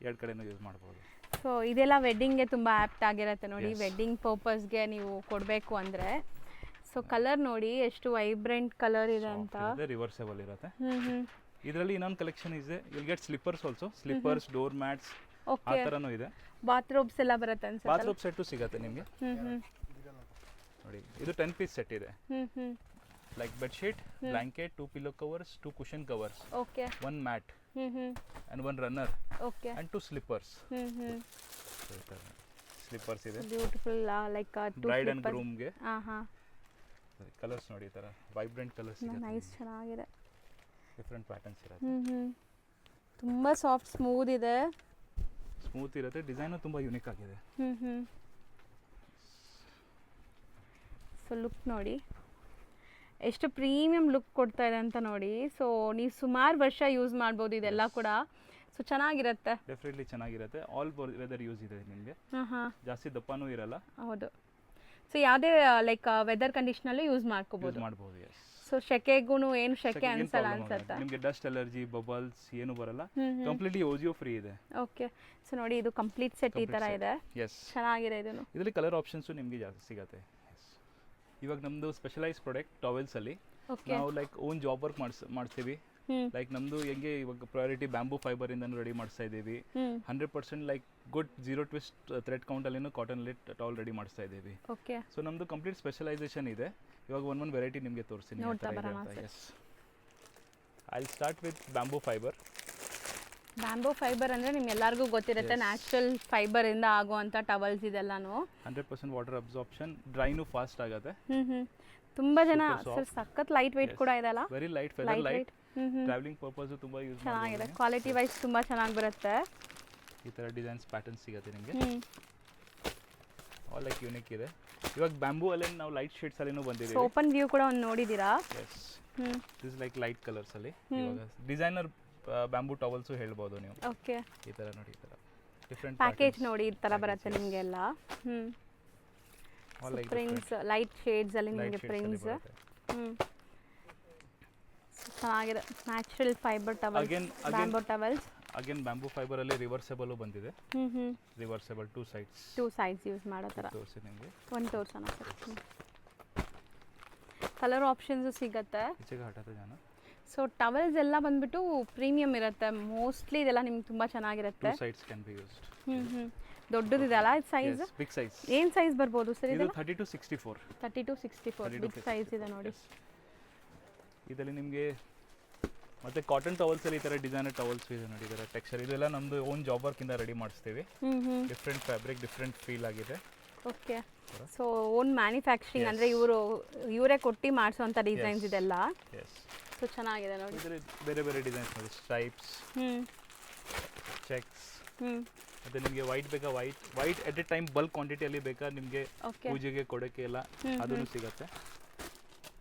ಎರಡು ಕಡೆನೂ use ಮಾಡಬಹುದು.
ಸೊ ಇದೆಲ್ಲ ವೆಡ್ಡಿಂಗ್ಗೆ ತುಂಬಾ ಆಪ್ಟ್ ಆಗಿರುತ್ತೆ ನೋಡಿ, ವೆಡ್ಡಿಂಗ್ ಪರ್ಪಸ್ಗೆ ನೀವು ಕೊಡಬೇಕು ಅಂದ್ರೆ. ಸೊ ಕಲರ್ ನೋಡಿ ಎಷ್ಟು ವೈಬ್ರೆಂಟ್ ಕಲರ್ ಇದೆ ಅಂತ.
ರಿವರ್ಸಬಲ್ ಇರುತ್ತೆ. ಇದರಲ್ಲಿ ಇನ್ನೊಂದು ಕಲೆಕ್ಷನ್ ಇದೆ, will get slippers also, slippers, door mats, ಆ ತರನೂ ಇದೆ.
ಬಾತ್ರೂಬ್ಸ್ ಎಲ್ಲ ಬರುತ್ತೆ ಅನ್ಸುತ್ತೆ.
ಬಾತ್ರೂಬ್ ಸೆಟ್ ಸಿಗುತ್ತೆ ನಿಮಗೆ. ನೋಡಿ ಇದು 10 piece ಸೆಟ್ ಇದೆ. Like bed sheet, blanket, 2 pillow covers, 2 cushion covers,
okay,
1 mat, and 1 runner,
okay,
and 2 slippers. Slippers ಇದೆ,
beautiful, like
bride and groom ಗೆ.
ಹಾ,
ಕಲರ್ಸ್ ನೋಡಿ ಈ ತರ ವೈಬ್ರೆಂಟ್ ಕಲರ್ಸ್ ಇದೆ.
ನೈಸ್, ಚೆನ್ನಾಗಿದೆ.
ಡಿಫರೆಂಟ್ ಪ್ಯಾಟರ್ನ್ಸ್ ಇರುತ್ತೆ.
ತುಂಬಾ ಸಾಫ್ಟ್, ಸ್ಮೂತ್ ಇದೆ,
ಸ್ಮೂತ್ ಇರುತ್ತೆ. ಡಿಸೈನು ತುಂಬಾ ಯೂನಿಕ್ ಆಗಿದೆ.
ಸೊ ಲುಕ್ ನೋಡಿ ಎಷ್ಟು ಪ್ರೀಮಿಯಂ ಲುಕ್ ಕೊಡ್ತಾ ಇದೆ ಅಂತ ನೋಡಿ. ಸೊ ನೀವು ಸುಮಾರು ವರ್ಷ ಯೂಸ್ ಮಾಡ್ಬೋದು ಇದೆಲ್ಲ ಕೂಡ. ಸೊ ಚೆನ್ನಾಗಿರುತ್ತೆ,
ಡೆಫಿನೆಟ್ಲಿ ಚೆನ್ನಾಗಿರುತ್ತೆ. ಆಲ್ ವೆದರ್ ಯೂಸ್ ಇದೆ ನಿಮಗೆ, ಜಾಸ್ತಿ ದಪ್ಪನೂ ಇರಲ್ಲ.
ಹೌದು. ಸೊ ಯಾವುದೇ ಲೈಕ್ ವೆದರ್ ಕಂಡೀಷನಲ್ಲೂ ಯೂಸ್ ಮಾಡ್ಕೋಬಹುದು. ಸೊ ಶೆಕೆಗೂ ಏನು ಶೆಕೆ ಅನ್ಸಲ್ಲ ಅನ್ಸುತ್ತೆ
ನಿಮಗೆ. ಡಸ್ಟ್ ಅಲರ್ಜಿ, ಬಬಲ್ಸ್ ಏನು ಬರಲ್ಲ, ಕಂಪ್ಲೀಟ್ಲಿ ಓಜಿಯೋ ಫ್ರೀ ಇದೆ.
ಓಕೆ, ಸೊ ನೋಡಿ ಇದು ಕಂಪ್ಲೀಟ್ ಸೆಟ್ ಈ ತರ ಇದೆ. ಚೆನ್ನಾಗಿದೆ. ಇದನ್ನು
ಇದರಲ್ಲಿ ಕಲರ್ ಆಪ್ಷನ್ಸ್ ನಿಮಗೆ ಜಾಸ್ತಿ ಸಿಗುತ್ತೆ. ಇವಾಗ ನಮ್ಮದು ಸ್ಪೆಷಲೈಸ್ ಪ್ರಾಡಕ್ಟ್ ಟವೆಲ್ಸಲ್ಲಿ
ಓಕೆ
ನಾವು ಲೈಕ್ ಓನ್ ಜಾಬ್ ವರ್ಕ್ ಮಾಡ್ತೀವಿ. ಲೈಕ್ ನಮ್ಮದು ಹೆಂಗೆ ಇವಾಗ ಪ್ರಯಾರಿಟಿ ಬ್ಯಾಂಬೂ ಫೈಬರಿಂದನೂ ರೆಡಿ ಮಾಡಿಸ್ತಾ ಇದ್ದೀವಿ. 100% ಲೈಕ್ ಗುಡ್ 0 ಟ್ವಿಸ್ಟ್ ಥ್ರೆಡ್ ಕೌಂಟಲ್ಲಿನೂ ಕಾಟನಲ್ಲಿ ಟವಲ್ ರೆಡಿ ಮಾಡಿಸ್ತಾ ಇದ್ದೀವಿ.
ಓಕೆ
ಸೊ ನಮ್ಮದು ಕಂಪ್ಲೀಟ್ ಸ್ಪೆಷಲೈಸೇಷನ್ ಇದೆ. ಇವಾಗ ಒಂದೊಂದು ವೆರೈಟಿ ನಿಮಗೆ ತೋರಿಸ್ತೀನಿ. Yes, I start with bamboo fibre.
Bamboo fibre ಅಂದರೆ ನಿಮ್ಗೆಲ್ಲರಿಗೂ ಗೊತ್ತಿರುತ್ತೆ, ನ್ಯಾಚುರಲ್ ಫೈಬರಿಂದ ಆಗುವಂಥ ಟವಲ್ಸ್ ಇದೆಲ್ಲಾನು
100% ವಾಟರ್ ಅಬ್ಸಾರ್ಪ್ಷನ್, ಡ್ರೈನು ಫಾಸ್ಟ್ ಆಗುತ್ತೆ.
ತುಂಬ ಜನ ಸಖತ್ ಲೈಟ್ ವೆಯ್ಟ್ ಕೂಡ ಇದೆ ಅಲ್ಲ,
very light, feather light, travelling purpose ತುಂಬ ಯೂಸ್
ಚೆನ್ನಾಗಿದೆ. ಕ್ವಾಲಿಟಿ ವೈಸ್ ತುಂಬ ಚೆನ್ನಾಗಿ ಬರುತ್ತೆ.
ಈ ಥರ ಡಿಸೈನ್ಸ್ ಪ್ಯಾಟರ್ನ್ ಸಿಗುತ್ತೆ ನಿಮಗೆ, ಆಲ್ ಲೈಕ್ ಯೂನಿಕ್ ಇದೆ. ಇವಾಗ ಬ್ಯಾಂಬೂ ಅಲ್ಲಿ ನಾವು ಲೈಟ್ ಶೇಡ್ಸ್ ಅಲ್ಲಿನೂ ಬಂದಿದೆ.
ಓಪನ್ ವ್ಯೂ ಕೂಡ ಒಂದು ನೋಡಿದ್ದೀರಾ?
Yes, this like light colours ಅಲ್ಲಿ. ಇವಾಗ ಡಿಸೈನರ್ ಬ್ಯಾಂಬೂ ಟವಲ್ಸು ಹೇಳ್ಬೋದು ನೀವು.
ಓಕೆ,
ಈ ಥರ ನೋಡಿ, ಈ ಥರ ಡಿಫ್ರೆಂಟ್
ಪ್ಯಾಕೇಜ್ ನೋಡಿ ಈ ಥರ ಬರುತ್ತೆ ನಿಮಗೆಲ್ಲ. ಪ್ರಿಂಟ್ಸ್ ಲೈಟ್ ಶೇಡ್ಸ್ ಅಲ್ಲಿ ನಿಮಗೆ ಪ್ರಿಂಟ್ಸ್ ಚೆನ್ನಾಗಿದೆ. Natural fibre towel, bamboo towels.
Again bamboo fibre ಅಲ್ಲಿ ರಿವರ್ಸಬಲ್ ಬಂದಿದೆ. ರಿವರ್ಸಬಲ್ ಟೂ ಸೈಡ್ಸ್
ಯೂಸ್ ಮಾಡೋ ಥರ
ತೋರಿಸಿ ನಿಮಗೆ.
ಒಂದು ತೋರ್ಸೋಣ ಸರ್. ಕಲರ್ ಆಪ್ಷನ್ಸು ಸಿಗುತ್ತೆ.
ಈಚೆಗೆ ಹಠಾತ ಜಾನ.
ಸೊ ಟವಲ್ಸ್ ಎಲ್ಲ ಬಂದ್ಬಿಟ್ಟು ಪ್ರೀಮಿಯಂ ಇರುತ್ತೆ ಮೋಸ್ಟ್ಲಿ. ಇದೆಲ್ಲ ನಿಮ್ಗೆ ತುಂಬ ಚೆನ್ನಾಗಿರುತ್ತೆ.
Two sides can be used.
ದೊಡ್ಡದಿದೆ ಅಲ್ಲ ಇದು ಸೈಜ್?
Big size.
ಏನು ಸೈಜ್ ಬರ್ಬೋದು ಸರ್ ಇದು?
30 to 64.
30 to 64 ಬಿಗ್ ಸೈಜ್ ಇದೆ ನೋಡಿ.
ಇದರಲ್ಲಿ ನಿಮಗೆ ಮತ್ತೆ ಕಾಟನ್ ಟವಲ್ಸ್ ಅಲ್ಲಿ ಈ ಥರ ಡಿಸೈನರ್ ಟವಲ್ಸ್ ಇದೆ ನೋಡಿ. ಇದರ ಟೆಕ್ಸ್ಚರ್ ಇದೆಲ್ಲ ನಮ್ಮದು ಓನ್ ಜಾಬ್ ವರ್ಕ್ ಇಂದ ರೆಡಿ ಮಾಡಿಸ್ತೀವಿ. ಡಿಫ್ರೆಂಟ್ ಫ್ಯಾಬ್ರಿಕ್, ಡಿಫ್ರೆಂಟ್ ಫೀಲ್ ಆಗಿದೆ.
ಓಕೆ, ಸೊ ಓನ್ ಮ್ಯಾನುಫ್ಯಾಕ್ಚರಿಂಗ್ ಅಂದರೆ ಇವರೇ ಕೊಟ್ಟು ಮಾಡಿಸುವಂಥ ಡಿಸೈನ್ಸ್ ಇದೆಲ್ಲ. ಸೊ ಚೆನ್ನಾಗಿದೆ ನೋಡಿ.
ಇದರಲ್ಲಿ ಬೇರೆ ಬೇರೆ ಡಿಸೈನ್ಸ್ ನೋಡಿ, ಸ್ಟ್ರೈಪ್ಸ್, ಚೆಕ್ಸ್, ಮತ್ತೆ ನಿಮಗೆ ವೈಟ್ ಬೇಕಾ white at a time bulk ಕ್ವಾಂಟಿಟಿಯಲ್ಲಿ ಬೇಕಾ ನಿಮಗೆ ಪೂಜೆಗೆ ಕೊಡೋಕ್ಕೆ ಎಲ್ಲ ಅದನ್ನು ಸಿಗುತ್ತೆ.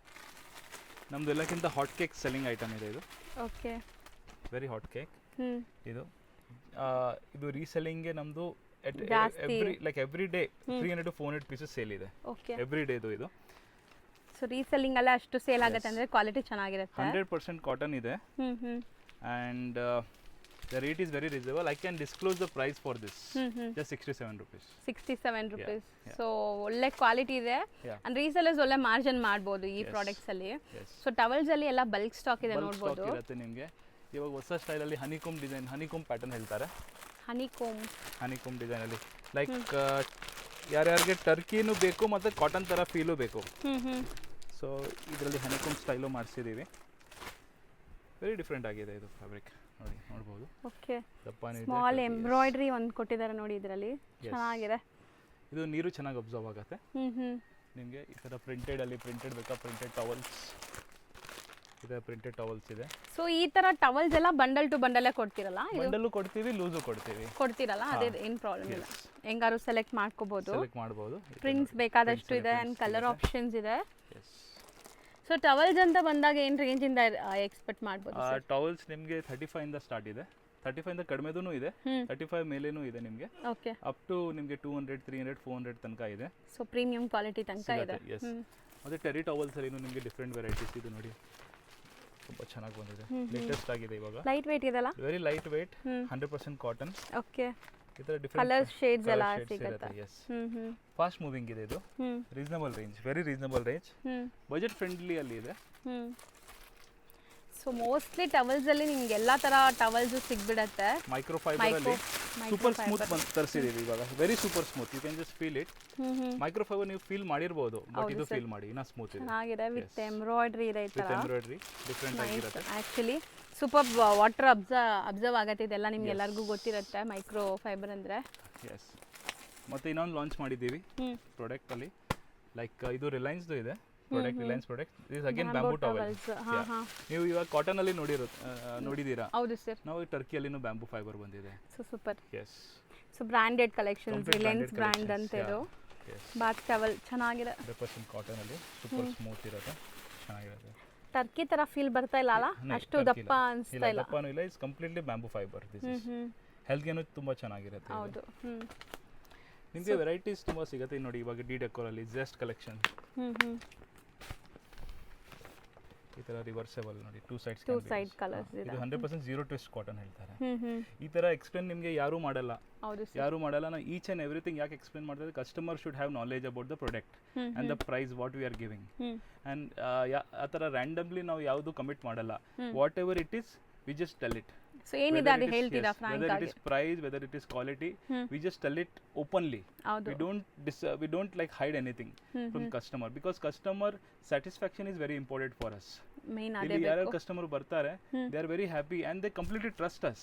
ನಮ್ದು ಎಲ್ಲಕ್ಕಿಂತ ಹಾಟ್ ಕೇಕ್ ಸೆಲ್ಲಿಂಗ್ ಐಟಮ್ ಇದೆ ಇದು.
ಓಕೆ,
ವೆರಿ ಹಾಟ್ ಕೇಕ್ ಇದು. ಇದು ರೀಸೆಲ್ಲಿಂಗ್ಗೆ ನಮ್ಮದು every day 300 to 400 pieces sale ಇದೆ. ಎವ್ರಿ ಡೇದು ಇದು.
ಸೊ ರೀಸೆಲ್ಲಿಂಗ್ ಅಲ್ಲ ಅಷ್ಟು ಸೇಲ್ ಆಗುತ್ತೆ ಅಂದರೆ ಕ್ವಾಲಿಟಿ ಚೆನ್ನಾಗಿರುತ್ತೆ.
100% ಕಾಟನ್ ಇದೆ. And the rate is very reasonable. I can disclose the price for this, just 67 rupees. 67
rupees. So ಒಳ್ಳೆ ಕ್ವಾಲಿಟಿ ಇದೆ. ಅಂಡ್ ರೀಸೆಲ್ಲರ್ಸ್ ಒಳ್ಳೆ ಮಾರ್ಜಿನ್ ಮಾಡ್ಬೋದು ಈ ಪ್ರಾಡಕ್ಟ್ಸ್ ಅಲ್ಲಿ. ಸೊ ಟವಲ್ಸ್ ಅಲ್ಲಿ ಎಲ್ಲ ಬಲ್ಕ್ ಸ್ಟಾಕ್ ಇದೆ ನೋಡಬಹುದು.
ಇರುತ್ತೆ ನಿಮಗೆ. ಇವಾಗ ಹೊಸ ಸ್ಟೈಲ್ ಅಲ್ಲಿ ಹನಿಕೋಮ್ ಡಿಸೈನ್, ಹನಿಕೋಮ್ ಪ್ಯಾಟರ್ನ್ ಹೇಳ್ತಾರೆ. ಹನಿಕೋಮ್ ಡಿಸೈನ್ ಅಲ್ಲಿ ಲೈಕ್ ಯಾರ್ಯಾರಿಗೆ ಟರ್ಕಿನೂ ಬೇಕು ಮತ್ತೆ ಕಾಟನ್ ತರ ಫೀಲು ಬೇಕು. ಸೊ ಇದರಲ್ಲಿ ಹನಿಕೋಮ್ ಸ್ಟೈಲು ಮಾಡಿಸಿದ್ದೀವಿ. ವೆರಿ ಡಿಫ್ರೆಂಟ್ ಆಗಿದೆ ಇದು ಫ್ಯಾಬ್ರಿಕ್ ನೋಡಿ, ನೋಡ್ಬೋದು.
ಓಕೆ, ಸ್ಮಾಲ್ ಎಂಬ್ರಾಯ್ಡ್ರಿ ಒಂದು ಕೊಟ್ಟಿದ್ದಾರೆ ನೋಡಿ ಇದರಲ್ಲಿ, ಚೆನ್ನಾಗಿದೆ.
ಇದು ನೀರು ಚೆನ್ನಾಗಿ ಅಬ್ಸರ್ವ್ ಆಗುತ್ತೆ ನಿಮಗೆ. ಈ ಥರ ಪ್ರಿಂಟೆಡ್ ಬೇಕಾ ಪ್ರಿಂಟೆಡ್ ಟವಲ್ಸ್, ಇದೆ ಪ್ರಿಂಟೆಡ್ ಟವಲ್ಸ್ ಇದೆ.
ಸೊ ಈ ತರ ಟವಲ್ಸ್ ಎಲ್ಲ ಬಂಡಲ್ ಟು ಬಂಡಲ್ಲೇ ಕೊಡ್ತಿರಲ್ಲ?
ಬಂಡಲ್ ಕೊಡ್ತೀವಿ, ಲೂಸು ಕೊಡ್ತೀರಲ್ಲ,
ಅದೇ ಏನು ಪ್ರಾಬ್ಲಮ್ ಇಲ್ಲ. ಹೆಂಗಾರು ಸೆಲೆಕ್ಟ್ ಮಾಡ್ಕೋಬಹುದು.
ಮಾಡ್ಬೋದು.
ಪ್ರಿಂಟ್ಸ್ ಬೇಕಾದಷ್ಟು ಇದೆ ಅಂಡ್ ಕಲರ್ ಆಪ್ಷನ್ಸ್ ಇದೆ. ಸೊ ಟವಲ್ಸ್ ಅಂತ ಬಂದಾಗ ಏನು ರೇಂಜ್ ಇಂದ ಎಕ್ಸ್ಪೆಕ್ಟ್ ಮಾಡ್ಬೋದು?
ಟವಲ್ಸ್ ನಿಮಗೆ 35 ಇಂದ ಸ್ಟಾರ್ಟ್ ಇದೆ. 35 ಇಂದ ಕಡಿಮೆದೂ ಇದೆ, 35 ಮೇಲೇನೂ ಇದೆ ನಿಮಗೆ.
ಓಕೆ,
ಅಪ್ ಟು ನಿಮಗೆ 200, 300, 400 ತನಕ ಇದೆ.
ಸೊ ಪ್ರೀಮಿಯಂ ಕ್ವಾಲಿಟಿ ತನಕ ಇದೆ.
ಎಸ್, ಮತ್ತೆ ಟೆರಿ ಟವಲ್ಸ್ ಅಲ್ಲಿ ನಿಮಗೆ ಡಿಫ್ರೆಂಟ್ ವೆರೈಟೀಸ್ ಇದು ನೋಡಿ, ತುಂಬಾ ಚೆನ್ನಾಗಿ ಬಂದಿದೆ. ಲೇಟೆಸ್ಟ್ ಆಗಿದೆ ಇವಾಗ.
ಲೈಟ್ ವೇಟ್ ಇದೆಲ್ಲ?
Very light weight, 100% cotton.
Okay,
ಈ ತರ ಡಿಫರೆಂಟ್
ಕಲರ್ ಶೇಡ್ಸ್ ಎಲ್ಲ ಸಿಗುತ್ತೆ.
ಎಸ್, ಫಾಸ್ಟ್ ಮೂವಿಂಗ್ ಇದೆ ಇದು. Reasonable range, very reasonable range, budget friendly ಅಲ್ಲಿ ಇದೆ.
ಸೊ ಮೋಸ್ಟ್ಲಿ ಟವಲ್ಸ್ ಅಲ್ಲಿ ನಿಮ್ಗೆ ಎಲ್ಲಾ ತರ ಟವಲ್ಸ್ ಸಿಗ್ಬಿಡುತ್ತೆ.
ಮೈಕ್ರೋ ಫೈಬರ್ ಅಲ್ಲಿ ಸೂಪರ್ ಸ್ಮೂತ್ ತರಿಸಿದೀವಿ ಇವಾಗ. Very super smooth, you can just feel it. Micro fibre ನೀವು ಫೀಲ್ ಮಾಡಿರಬಹುದು, ಬಟ್ ಇದು ಫೀಲ್ ಮಾಡಿ ಇನ್ನ ಸ್ಮೂತ್ ಇದೆ.
ಚೆನ್ನಾಗಿದೆ, ವಿತ್ ಎಂಬ್ರಾಯ್ಡ್ರಿ ಇದೆ. ಈ ತರ
ಎಂಬ್ರಾಯ್ಡ್ರಿ ಡಿಫರೆಂಟ್ ಆಗಿರುತ್ತೆ.
ಆಕ್ಚುಲಿ ಸೂಪರ್ ವಾಟರ್ ಅಬ್ಸರ್ವ್ ಆಗತ್ತೆ. ಇದೆಲ್ಲ ನಿಮ್ಗೆ ಎಲ್ಲರಿಗೂ ಗೊತ್ತಿರುತ್ತೆ ಮೈಕ್ರೋ ಫೈಬರ್ ಅಂದ್ರೆ.
ಎಸ್, ಮತ್ತೆ ಇನ್ನೊಂದು ಲಾಂಚ್ ಮಾಡಿದ್ದೀವಿ ಪ್ರಾಡಕ್ಟ್ ಅಲ್ಲಿ. ಲೈಕ್ ಇದು ರಿಲಯನ್ಸ್ ಇದೆ product, Reliance product. This again bamboo towels. ನೀವು ಇವಾಗ ಕಾಟನ್ ಅಲ್ಲಿ ನೋಡಿದೀರಾ?
ಹೌದು ಸರ್.
ನಾವು ಟರ್ಕಿಯಲ್ಲಿನೂ ಬ್ಯಾಂಬೂ ಫೈಬರ್ ಬಂದಿದೆ.
So super.
Yes,
so branded collections, Reliance brand ಅಂತ ಇದು. ಬಾತ್ ಟವಲ್ ಚೆನ್ನಾಗಿದೆ.
100% ಕಾಟನ್ ಅಲ್ಲಿ ಸೂಪರ್ ಸ್ಮೂತ್ ಇರುತ್ತೆ, ಚೆನ್ನಾಗಿರುತ್ತೆ.
ಟರ್ಕಿ ತರ ಫೀಲ್ ಬರ್ತಾ ಇಲ್ಲ ಅಲ್ಲ, ಅಷ್ಟು ದಪ್ಪ ಅನ್ಸ್ತಾ ಇಲ್ಲ.
ದಪ್ಪನೂ ಇಲ್ಲ, it's completely bamboo fibre. This is ಹೆಲ್ತ್ಗೆನೂ ತುಂಬಾ ಚೆನ್ನಾಗಿರುತ್ತೆ.
ಹೌದು.
ನಿಮಗೆ ವೆರೈಟೀಸ್ ತುಂಬಾ ಸಿಗುತ್ತೆ ನೋಡಿ. ಇವಾಗ ಡಿ ಡೆಕೋರ್ ಅಲ್ಲಿ ಜಸ್ಟ್ ಕಲೆಕ್ಷನ್. ಈ ತರ ರಿವರ್ಸೇಬಲ್ ನೋಡಿ, two sides
two side colours ಇದೆ.
ಇದು 100% ಜೀರೋ ಟ್ವಿಸ್ಟ್ ಕಾಟನ್ ಹೇಳ್ತಾರೆ.
ಹ್ಮ್
ಈ ತರ ಎಕ್ಸ್ಪ್ಲೇನ್ ನಿಮಗೆ ಯಾರು ಮಾಡಲ್ಲ.
ಹೌದು
ಯಾರು ಮಾಡಲ್ಲ. ನಾವು ಈಚ್ ಆ್ಯಂಡ್ ಎವ್ರಿಥಿಂಗ್ ಯಾಕೆ ಎಕ್ಸ್ಪ್ಲೇನ್ ಮಾಡ್ತಾರೆ, customer should have knowledge about the product and the price what we are giving. And ಆ ಥರ ರ್ಯಾಂಡಮ್ಲಿ ನಾವು ಯಾವುದು ಕಮಿಟ್ ಮಾಡಲ್ಲ. Whatever it is we just tell it.
So ಏನಿದೆ ಅದು ಹೇಳ್ತೀರಾ ಫ್ರಾಂಕ್
ವೆದರ್ ಇಟ್
ಆಗಿ.
Is price, whether it is quality, we just tell it openly.
ಹೌದು.
we don't like hide anything from customer, because customer satisfaction is very important for us.
Main ಅದೇ
ಇಲ್ಲಿ ಯಾರು
ಬೇಕು.
Customer ಬರ್ತಾರೆ, they are very happy and they completely trust us.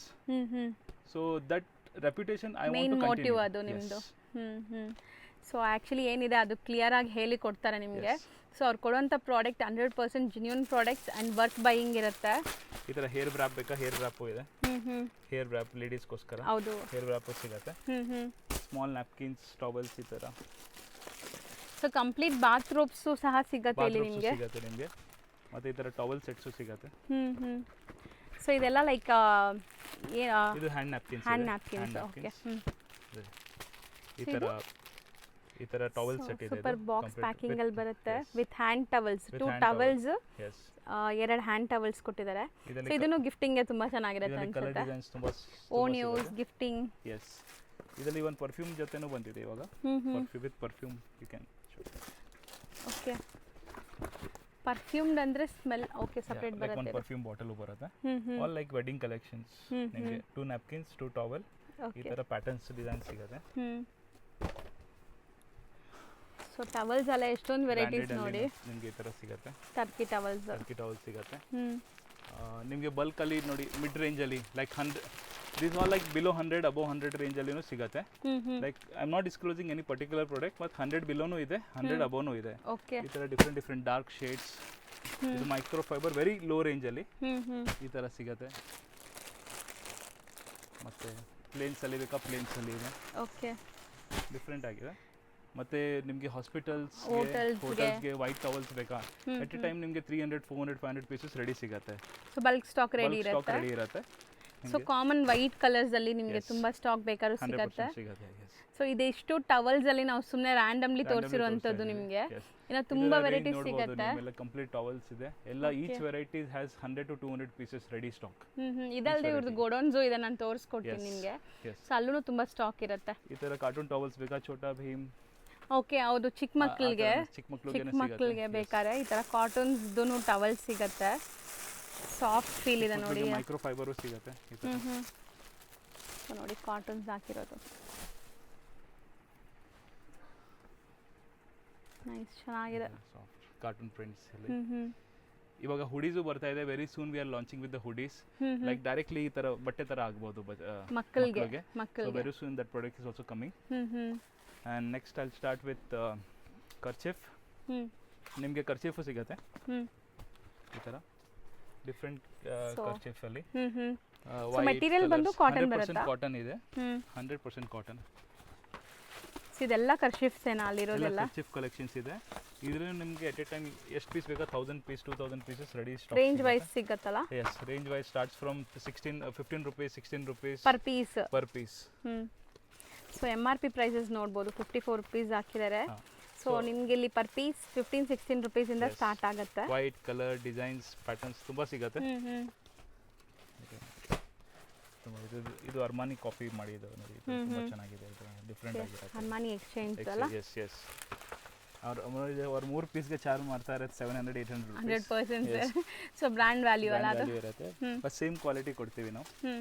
So that reputation I want
main
to continue.
Motive ಅದು ನಿಮ್ಮದು. So actually ಏನಿದೆ ಅದು clear ಆಗಿ ಹೇಳಿ ಕೊಡ್ತಾರೆ ನಿಮಗೆ. ಸೊ ಅವ್ರು ಕೊಡುವಂಥ product 100% genuine products and worth buying ಇರುತ್ತೆ.
ಈ ಥರ ಹೇರ್ ವ್ರಾಪ್ ಬೇಕಾ, ಹೇರ್ ವ್ರಾಪು ಇದೆ. ಹೇರ್ ವ್ರಾಪ್ ಲೇಡೀಸ್ಗೋಸ್ಕರ
ಹೌದು.
ಹೇರ್ ವ್ರಾಪು ಸಿಗುತ್ತೆ. ಸ್ಮಾಲ್ ನ್ಯಾಪ್ಕಿನ್ಸ್, ಟವಲ್ಸ್ ಈ ಥರ.
ಸೊ ಕಂಪ್ಲೀಟ್ ಬಾತ್ ರೋಬ್ಸು ಸಹ ಸಿಗುತ್ತೆ ಇಲ್ಲಿ ನಿಮಗೆ.
ಸಿಗುತ್ತೆ ನಿಮಗೆ. ಮತ್ತು ಈ ಥರ ಟವಲ್ ಸೆಟ್ಸು ಸಿಗುತ್ತೆ.
ಸೊ ಇದೆಲ್ಲ ಲೈಕ್
ಇದು hand napkins.
Hand napkins. Okay.
ಈ ತರ ಟವಲ್ ಸೆಟ್ ಇದೆ.
ಸೂಪರ್ ಬಾಕ್ಸ್ ಪ್ಯಾಕಿಂಗ್ ಅಲ್ಲಿ ಬರುತ್ತೆ with hand towels. 2 towels, 2 hand towels ಕೊಟ್ಟಿದ್ದಾರೆ. ಸೊ ಇದನ್ನು ಗಿಫ್ಟಿಂಗ್ ಗೆ ತುಂಬಾ ಚೆನ್ನಾಗಿರುತ್ತೆ ಅನ್ಸುತ್ತೆ. Own use gifting.
ಎಸ್. ಇದರಲ್ಲಿ ಒಂದು ಪರ್ಫ್ಯೂಮ್ ಜೊತೆನೂ ಬಂದಿದೆ ಇವಾಗ. Perfume with perfume you can.
Okay. Perfumed ಅಂದ್ರೆ ಸ್ಮೆಲ್. ಓಕೆ, ಸೆಪರೇಟ್ ಬರುತ್ತೆ.
ಒಂದು ಪರ್ಫ್ಯೂಮ್ ಬಾಟಲ್ ಬರುತ್ತೆ. All like wedding collections. ನಿಮಗೆ 2 ನ್ಯಾಪ್ಕಿನ್ಸ್, 2 ಟವಲ್, ಈ ತರ ಪ್ಯಾಟರ್ನ್ಸ್ ಡಿಸೈನ್ ಸಿಗುತ್ತೆ.
ಸೊ ಟವಲ್ಸ್ ಎಲ್ಲ ಎಷ್ಟೊಂದು ವೆರೈಟೀಸ್ ನೋಡಿ
ನಿಮಗೆ ಈ ತರ ಸಿಗುತ್ತೆ.
ಟರ್ಕಿ ಟವಲ್ಸ್
ಸಿಗುತ್ತೆ. ನಿಮಗೆ ಬಲ್ಕ್ ಅಲ್ಲಿ ನೋಡಿ, ಮಿಡ್ ರೇಂಜ್ ಅಲ್ಲಿ like 100, this all like below 100 above 100 range ಅಲ್ಲಿನೂ ಸಿಗುತ್ತೆ. Like I am not disclosing any particular product, but 100 ಬಿಲೋನು ಇದೆ, 100 ಅಬೋನು ಇದೆ.
ಓಕೆ.
ಈ ತರ ಡಿಫ್ರೆಂಟ್ ಡಾರ್ಕ್ ಶೇಡ್ಸ್. ಇದು micro fibre, very low range ಅಲ್ಲಿ ಈ ತರ ಸಿಗುತ್ತೆ. ಮತ್ತೆ ಪ್ಲೇನ್ಸ್ ಅಲ್ಲಿ ಬೇಕಾ, ಪ್ಲೇನ್ಸ್ ಅಲ್ಲಿ ಇದೆ.
ಓಕೆ.
ಡಿಫ್ರೆಂಟ್ ಆಗಿದೆ. ಮತ್ತೆ ನಿಮಗೆ ಹೋಟೆಲ್ಸ್ಗೆ ವೈಟ್ ಟವಲ್ಸ್ ಬೇಕಾ, ಎಟ್ ಎ ಟೈಮ್ ನಿಮಗೆ 300, 400, 500 ಪೀಸಸ್ ರೆಡಿ ಸಿಗುತ್ತೆ.
ಸೊ ಬಲ್ಕ್ ಸ್ಟಾಕ್ ರೆಡಿ
ಇರುತ್ತೆ.
ಸೊ ಕಾಮನ್ ವೈಟ್ ಕಲರ್ಸ್ ಅಲ್ಲಿ ನಿಮಗೆ ತುಂಬಾ ಸ್ಟಾಕ್ ಬೇಕಾದ್ರೂ ಸಿಗುತ್ತೆ. ಸೊ ಇದೆಷ್ಟು ಟವಲ್ಸ್ ಅಲ್ಲಿ ನಾವು ಸುಮ್ಮನೆ ರ್ಯಾಂಡಮ್ಲಿ ತೋರಿಸಿರುವಂತದ್ದು ನಿಮಗೆ. ಇನ್ನು ತುಂಬಾ ವೆರೈಟೀಸ್ ಸಿಗುತ್ತೆ.
ಕಂಪ್ಲೀಟ್ ಟವಲ್ಸ್ ಇದೆ ಎಲ್ಲ. Each varieties has 100 to 200 pieces ready stock.
ಇದಲ್ಲದೆ ಇವ್ರದ್ದು ಗೋಡೌನ್ಸು ಇದೆ, ನಾನು ತೋರಿಸ್ಕೊಡ್ತೀನಿ ನಿಮಗೆ. ಸೊ ಅಲ್ಲೂ ತುಂಬಾ ಸ್ಟಾಕ್ ಇರುತ್ತೆ.
ಈ ತರ ಕಾರ್ಟೂನ್ ಟವಲ್ಸ್ ಬೇಕಾ, ಛೋಟಾ ಭೀಮ್.
ಓಕೆ, ಹೌದು. ಚಿಕ್ಕ ಮಕ್ಕಳಿಗೆ ಬೇಕಾದ್ರೆ ಈ ತರ ಕಾಟನ್ಸ್ ಟವಲ್ಸ್ ಸಿಗುತ್ತೆ. ಸಾಫ್ಟ್ ಫೀಲ್ ಇದೆ ನೋಡಿ.
ಮೈಕ್ರೋ ಫೈಬರ್ ಸಿಗುತ್ತೆ.
ನೋಡಿ ಕಾಟನ್ಸ್ ಹಾಕಿರೋದು ನೈಸ್, ಚೆನ್ನಾಗಿದೆ.
ಸಾಫ್ಟ್ ಕಾರ್ಟೂನ್ ಪ್ರಿಂಟ್ಸ್ ಅಲ್ಲಿ. ಇವಾಗ ಹುಡೀಸು ಬರ್ತಾ ಇದೆ. Very soon we are launching with the hoodies. Like directly ಈ ತರ ಬಟ್ಟೆ ತರ ಆಗಬಹುದು ಮಕ್ಕಳಿಗೆ. So very soon that product is also coming. And next I'll start with kerchief. ನಿಮಗೆ ಕರ್ಚೀಫು ಸಿಗುತ್ತೆ ಈ ತರ ಡಿಫ್ರೆಂಟ್ ಕರ್ಚೀಫ್ ಅಲ್ಲಿ.
ಸೊ ಮೆಟೀರಿಯಲ್ ಬಂದು ಕಾಟನ್ ಬರುತ್ತೆ.
ಕಾಟನ್ ಇದೆ, 100% ಕಾಟನ್.
ಇದೆಲ್ಲ ಕರ್ಚೀಫ್ಸ್ ಏನಾ ಅಲ್ಲಿರೋದೆಲ್ಲ?
ಕರ್ಚೀಫ್ ಕಲೆಕ್ಷನ್ಸ್ ಇದೆ. ಇದರಲ್ಲಿ ನಿಮಗೆ ಎಟ್ ಎ ಟೈಮ್ ಎಷ್ಟು ಪೀಸ್ ಬೇಕಾ, 1000 piece, 2000 pieces ready stock.
Range wise ಸಿಗುತ್ತಲ್ಲ?
Yes, range wise starts from 15 rupees, 16 rupees
per piece. So MRP prices ನೋಡ್ಬೋದು, 54 rupees ಹಾಕಿದ್ದಾರೆ. ಸೊ ನಿಮಗೆ ಇಲ್ಲಿ ಪರ್ ಪೀಸ್ 15-16 rupees ಇಂದ ಸ್ಟಾರ್ಟ್ ಆಗುತ್ತೆ.
ವೈಟ್ ಕಲರ್ ಡಿಸೈನ್ಸ್ ಪ್ಯಾಟರ್ನ್ಸ್ ತುಂಬಾ ಸಿಗುತ್ತೆ. ಇದು ಅರ್ಮಾನಿ ಕಾಪಿ ಮಾಡಿದ್ದು ನೋಡಿ, ತುಂಬಾ ಚೆನ್ನಾಗಿದೆ. ಇದು ಡಿಫರೆಂಟ್ ಆಗಿದೆ.
ಅರ್ಮಾನಿ ಎಕ್ಸ್ಚೇಂಜ್ ಅಲ್ಲ?
Yes yes. ಅವ್ರು 3 ಪೀಸ್ಗೆ ಚಾರ್ಜ್ ಮಾಡ್ತಾ ಇರೋದು 700-800 rupees.
100%. ಸೊ ಬ್ರ್ಯಾಂಡ್ ವ್ಯಾಲ್ಯೂ ಅಲ್ಲ ಅದು?
ಇರುತ್ತೆ, ಬಟ್ ಸೇಮ್ ಕ್ವಾಲಿಟಿ ಕೊಡ್ತೀವಿ ನಾವು.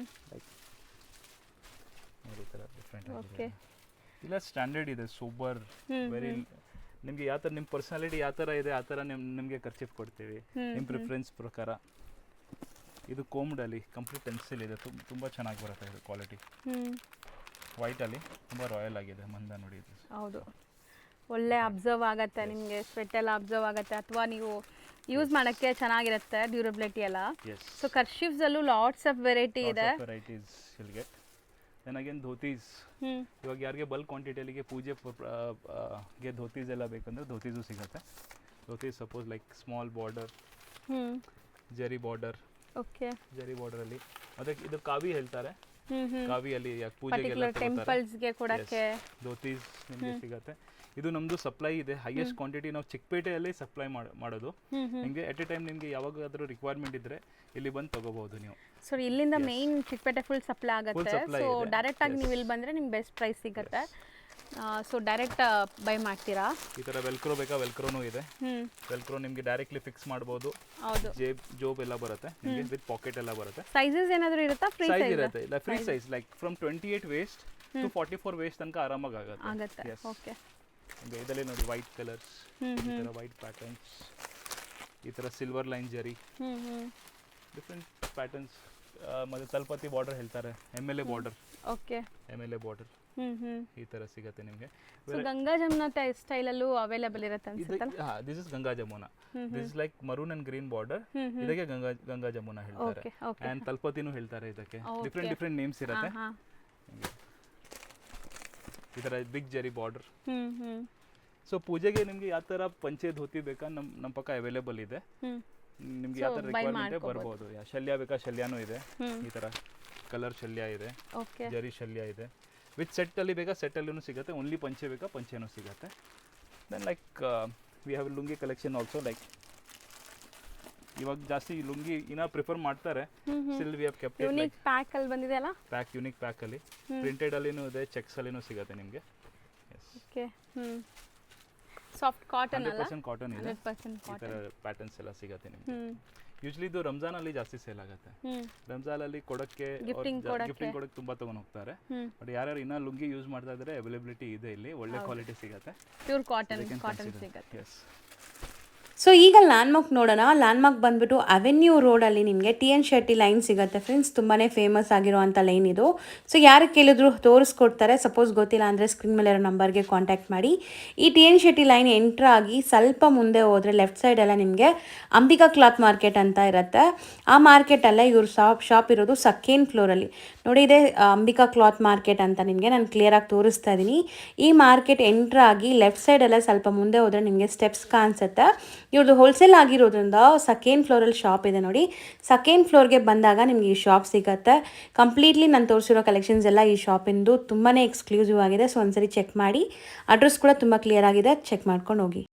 ಲೈಕ್ ನೋಡಿ ಈ ಥರ ಡಿಫರೆಂಟ್ ಆಗಿದೆ. ಇಲ್ಲ ಸ್ಟ್ಯಾಂಡರ್ಡ್ ಇದೆ, ಸೂಪರ್. ವೆರಿ ನಿಮಗೆ ಯಾವ ಥರ ನಿಮ್ಮ ಪರ್ಸನಾಲಿಟಿ ಯಾವ ಥರ ಇದೆ ಆ ಥರ ನಿಮಗೆ ಖರ್ಚಿಫ್ ಕೊಡ್ತೀವಿ ನಿಮ್ಮ ಪ್ರಿಫರೆನ್ಸ್ ಪ್ರಕಾರ. ಇದು ಕೋಮ್ಡಲ್ಲಿ ಕಂಪ್ಲೀಟ್ ಪೆನ್ಸಿಲ್ ಇದೆ, ತುಂಬ ಚೆನ್ನಾಗಿ ಬರುತ್ತೆ ಇದು ಕ್ವಾಲಿಟಿ. ವೈಟಲ್ಲಿ ತುಂಬ ರಾಯಲ್ ಆಗಿದೆ, ಮಂದ ನೋಡಿ ಇದು.
ಹೌದು, ಒಳ್ಳೆ ಅಬ್ಸರ್ವ್ ಆಗುತ್ತೆ ನಿಮಗೆ, ಸ್ವೆಟ್ ಎಲ್ಲ ಅಬ್ಸರ್ವ್ ಆಗುತ್ತೆ, ಅಥವಾ ನೀವು ಯೂಸ್ ಮಾಡೋಕ್ಕೆ ಚೆನ್ನಾಗಿರುತ್ತೆ, ಡ್ಯೂರಬಿಲಿಟಿ ಎಲ್ಲ. ಸೊ ಕರ್ಚೀಫ್ಸ್ ಅಲ್ಲೂ ಲಾಟ್ಸ್ ಆಫ್ ವೆರೈಟಿ ಇದೆ.
Varieties will get. Then again dhotis. ಇವಾಗ ಯಾರಿಗೆ ಬಲ್ಕ್ ಕ್ವಾಂಟಿಟಿಯಲ್ಲಿಗೆ ಪೂಜೆಗೆ ಧೋತೀಸ್ ಎಲ್ಲ ಬೇಕಂದ್ರೆ ಧೋತೀಸು ಸಿಗುತ್ತೆ. Dhotis suppose like small border, ಜರಿ ಬಾರ್ಡರ್.
ಓಕೆ,
ಜರಿ ಬಾರ್ಡರ್ ಅಲ್ಲಿ ಮತ್ತೆ ಇದು ಕಾವಿ ಹೇಳ್ತಾರೆ. ಕಾವಿಯಲ್ಲಿ ಪೂಜೆಗೆಲ್ಲ
ಟೆಂಪಲ್ಸ್ಗೆ ಕೊಡಕ್ಕೆ
ಧೋತೀಸ್ ನಿಮಗೆ ಸಿಗುತ್ತೆ. ಇದು ನಮ್ಮದು ಸಪ್ಲೈ ಇದೆ, ಹೈಯೆಸ್ಟ್ ಕ್ವಾಂಟಿಟಿ ನಾವು ಚಿಕ್ಕಪೇಟೆಯಲ್ಲಿ ಸಪ್ಲೈ ಮಾಡೋದು. ನಿಮಗೆ ಎಟ್ ಎ ಟೈಮ್ ನಿಮಗೆ ಯಾವಾಗಾದರೂ ರಿಕ್ವೈರ್ಮೆಂಟ್ ಇದ್ದರೆ ಇಲ್ಲಿ ಬಂದು ತೊಗೋಬೋದು ನೀವು.
ಸೊ ಇಲ್ಲಿಂದ ಮೇನ್ ಚಿಕ್ಕಪೇಟೆ ಫುಲ್ ಸಪ್ಲೈ ಆಗುತ್ತೆ. ಸೊ ಡೈರೆಕ್ಟ್ ಆಗಿ ನೀವು ಇಲ್ಲಿ ಬಂದರೆ ನಿಮ್ಗೆ ಬೆಸ್ಟ್ ಪ್ರೈಸ್ ಸಿಗುತ್ತೆ. ಸೊ ಡೈರೆಕ್ಟ್ ಬೈ ಮಾಡ್ತೀರಾ? ಈ
ಥರ ವೆಲ್ಕ್ರೋ ಬೇಕಾ, ವೆಲ್ಕ್ರೋನೂ ಇದೆ. ವೆಲ್ಕ್ರೋ ನಿಮಗೆ ಡೈರೆಕ್ಟ್ಲಿ ಫಿಕ್ಸ್ ಮಾಡ್ಬೋದು.
ಹೌದು,
ಜೋಬ್ ಎಲ್ಲ ಬರುತ್ತೆ ನಿಮಗೆ, ವಿತ್ ಪಾಕೆಟ್ ಎಲ್ಲ ಬರುತ್ತೆ.
ಸೈಜಸ್ ಏನಾದರೂ ಇರುತ್ತಾ? ಫ್ರೀ
ಸೈಜ್ ಇರುತ್ತೆ, ಇಲ್ಲ free size, like from 28 waist to 44 waist ತನಕ ಆರಾಮಾಗಿ ಆಗುತ್ತೆ.
ಓಕೆ,
ಇದರಲ್ಲಿ ನೋಡಿ ವೈಟ್ ಕಲರ್ಸ್, ಈ ಥರ ವೈಟ್ ಪ್ಯಾಟರ್ನ್ಸ್, ಈ ಥರ ಸಿಲ್ವರ್ ಲೈನ್ ಜರಿ, ಡಿಫ್ರೆಂಟ್ ಪ್ಯಾಟರ್ನ್ಸ್. ಮತ್ತು ತಲಪತಿ ಬಾರ್ಡರ್ ಹೇಳ್ತಾರೆ, MLA border.
Okay,
MLA border ಈ ಥರ ಸಿಗುತ್ತೆ ನಿಮಗೆ.
ಗಂಗಾ ಜಮುನಾ ಸ್ಟೈಲಲ್ಲೂ ಅವೈಲೇಬಲ್ ಇರುತ್ತೆ ಅನ್ಸುತ್ತೆ.
This is Ganga Jamuna. This is like maroon and green border. ಇದಕ್ಕೆ ಗಂಗಾ ಜಮುನಾ ಹೇಳ್ತಾರೆ. ಆ್ಯಂಡ್ ತಲಪತಿನೂ ಹೇಳ್ತಾರೆ ಇದಕ್ಕೆ. ಡಿಫ್ರೆಂಟ್ ನೇಮ್ಸ್ ಇರುತ್ತೆ. ಈ ಥರ ಬಿಗ್ ಜರಿ ಬಾರ್ಡರ್. ಸೊ ಪೂಜೆಗೆ ನಿಮಗೆ ಯಾವ ಥರ ಪಂಚೆ ಧೋತಿ ಬೇಕಾ, ನಮ್ಮ ಪಕ್ಕ ಅವೈಲೇಬಲ್ ಇದೆ. ನಿಮ್ಗೆ ಯಾವ ಥರ ರಿಕ್ವೈರ್ಮೆಂಟ್ ಬರ್ಬೋದು. ಶಲ್ಯ ಬೇಕಾ, ಶಲ್ಯಾನೂ ಇದೆ. ಈ ಥರ ಕಲರ್ ಶಲ್ಯ ಇದೆ, ಜರಿ ಶಲ್ಯ ಇದೆ. ವಿತ್ ಸೆಟ್ಟಲ್ಲಿ ಬೇಕಾ, ಸೆಟ್ಟಲ್ಲೂ ಸಿಗುತ್ತೆ. ಓನ್ಲಿ ಪಂಚೆ ಬೇಕಾ, ಪಂಚೆನೂ ಸಿಗುತ್ತೆ. Then like we have lungi collection also. Like ಇವಾಗ ಜಾಸ್ತಿ ಲುಂಗಿ ಇನ್ನ ಪ್ರಿಫರ್ ಮಾಡ್ತಾರೆ. Still we have kept
unique pack ಅಲ್ಲಿ ಬಂದಿದೆ ಅಲ್ಲ,
ಪ್ಯಾಕ್ ಯೂನಿಕ್ ಪ್ಯಾಕ್ ಅಲ್ಲಿ ಪ್ರಿಂಟೆಡ್ ಅಲ್ಲಿನೂ ಇದೆ, ಚೆಕ್ಸ್ ಅಲ್ಲಿನೂ ಸಿಗುತ್ತೆ ನಿಮಗೆ.
ಓಕೆ, ಸಾಫ್ಟ್ ಕಾಟನ್ ಅಲ್ಲ,
100% ಕಾಟನ್ ಇದೆ. ಈ ಥರ ಪ್ಯಾಟರ್ನ್ಸ್ ಎಲ್ಲ ಸಿಗುತ್ತೆ ನಿಮಗೆ. ಯೂಶ್ವಲಿ ಇದು ರಂಜಾನ್ ಅಲ್ಲಿ ಜಾಸ್ತಿ ಸೇಲ್ ಆಗುತ್ತೆ. ರಂಜಾನ್ ಅಲ್ಲಿ ಕೊಡಕ್ಕೆ, ಗಿಫ್ಟಿಂಗ್ ಕೊಡಕ್ಕೆ ತುಂಬಾ ತಗೊಂಡು ಹೋಗ್ತಾರೆ. ಬಟ್ ಯಾರ್ಯಾರು ಇನ್ನ ಲುಂಗಿ ಯೂಸ್ ಮಾಡ್ತಾ ಇದ್ರೆ ಅವೈಲಬಿಲಿಟಿ ಇದೆ ಇಲ್ಲಿ, ಒಳ್ಳೆ ಕ್ವಾಲಿಟಿ ಸಿಗುತ್ತೆ.
ಪ್ಯೂರ್ ಕಾಟನ್ ಸಿಗುತ್ತೆ.
ಸೊ ಈಗ ಲ್ಯಾಂಡ್ಮಾರ್ಕ್ ನೋಡೋಣ. ಲ್ಯಾಂಡ್ಮಾರ್ಕ್ ಬಂದ್ಬಿಟ್ಟು ಅವೆನ್ಯೂ ರೋಡಲ್ಲಿ ನಿಮಗೆ TN ಶೆಟ್ಟಿ ಲೈನ್ ಸಿಗುತ್ತೆ ಫ್ರೆಂಡ್ಸ್. ತುಂಬಾ ಫೇಮಸ್ ಆಗಿರುವಂಥ ಲೈನ್ ಇದು. ಸೊ ಯಾರು ಕೇಳಿದ್ರು ತೋರಿಸ್ಕೊಡ್ತಾರೆ. ಸಪೋಸ್ ಗೊತ್ತಿಲ್ಲ ಅಂದರೆ ಸ್ಕ್ರೀನ್ ಮೇಲೆ ಇರೋ ನಂಬರ್ಗೆ ಕಾಂಟ್ಯಾಕ್ಟ್ ಮಾಡಿ. ಈ TN ಶೆಟ್ಟಿ ಲೈನ್ ಎಂಟ್ರ್ ಆಗಿ ಸ್ವಲ್ಪ ಮುಂದೆ ಹೋದರೆ ಲೆಫ್ಟ್ ಸೈಡೆಲ್ಲ ನಿಮಗೆ ಅಂಬಿಕಾ ಕ್ಲಾತ್ ಮಾರ್ಕೆಟ್ ಅಂತ ಇರುತ್ತೆ. ಆ ಮಾರ್ಕೆಟಲ್ಲೇ ಇವ್ರ ಶಾಪ್ ಇರೋದು ಸೆಕೆಂಡ್ ಫ್ಲೋರಲ್ಲಿ. ನೋಡಿ, ಇದೆ ಅಂಬಿಕಾ ಕ್ಲಾತ್ ಮಾರ್ಕೆಟ್ ಅಂತ ನಿಮಗೆ ನಾನು ಕ್ಲಿಯರಾಗಿ ತೋರಿಸ್ತಾ ಇದ್ದೀನಿ. ಈ ಮಾರ್ಕೆಟ್ ಎಂಟ್ರ್ ಆಗಿ ಲೆಫ್ಟ್ ಸೈಡೆಲ್ಲ ಸ್ವಲ್ಪ ಮುಂದೆ ಹೋದರೆ ನಿಮಗೆ ಸ್ಟೆಪ್ಸ್ ಕಾಣಿಸುತ್ತೆ. ಇವ್ರದ್ದು ಹೋಲ್ಸೇಲ್ ಆಗಿರೋದ್ರಿಂದ ಸೆಕೆಂಡ್ ಫ್ಲೋರಲ್ಲಿ ಶಾಪ್ ಇದೆ ನೋಡಿ. ಸೆಕೆಂಡ್ ಫ್ಲೋರ್ಗೆ ಬಂದಾಗ ನಿಮಗೆ ಈ ಶಾಪ್ ಸಿಗುತ್ತೆ. ಕಂಪ್ಲೀಟ್ಲಿ ನಾನು ತೋರಿಸಿರೋ ಕಲೆಕ್ಷನ್ಸ್ ಎಲ್ಲ ಈ ಶಾಪಿಂದು ತುಂಬಾ ಎಕ್ಸ್ಕ್ಲೂಸಿವ್ ಆಗಿದೆ. ಸೊ ಒಂದ್ಸರಿ ಚೆಕ್ ಮಾಡಿ. ಅಡ್ರೆಸ್ ಕೂಡ ತುಂಬ ಕ್ಲಿಯರ್ ಆಗಿದೆ, ಚೆಕ್ ಮಾಡ್ಕೊಂಡು ಹೋಗಿ.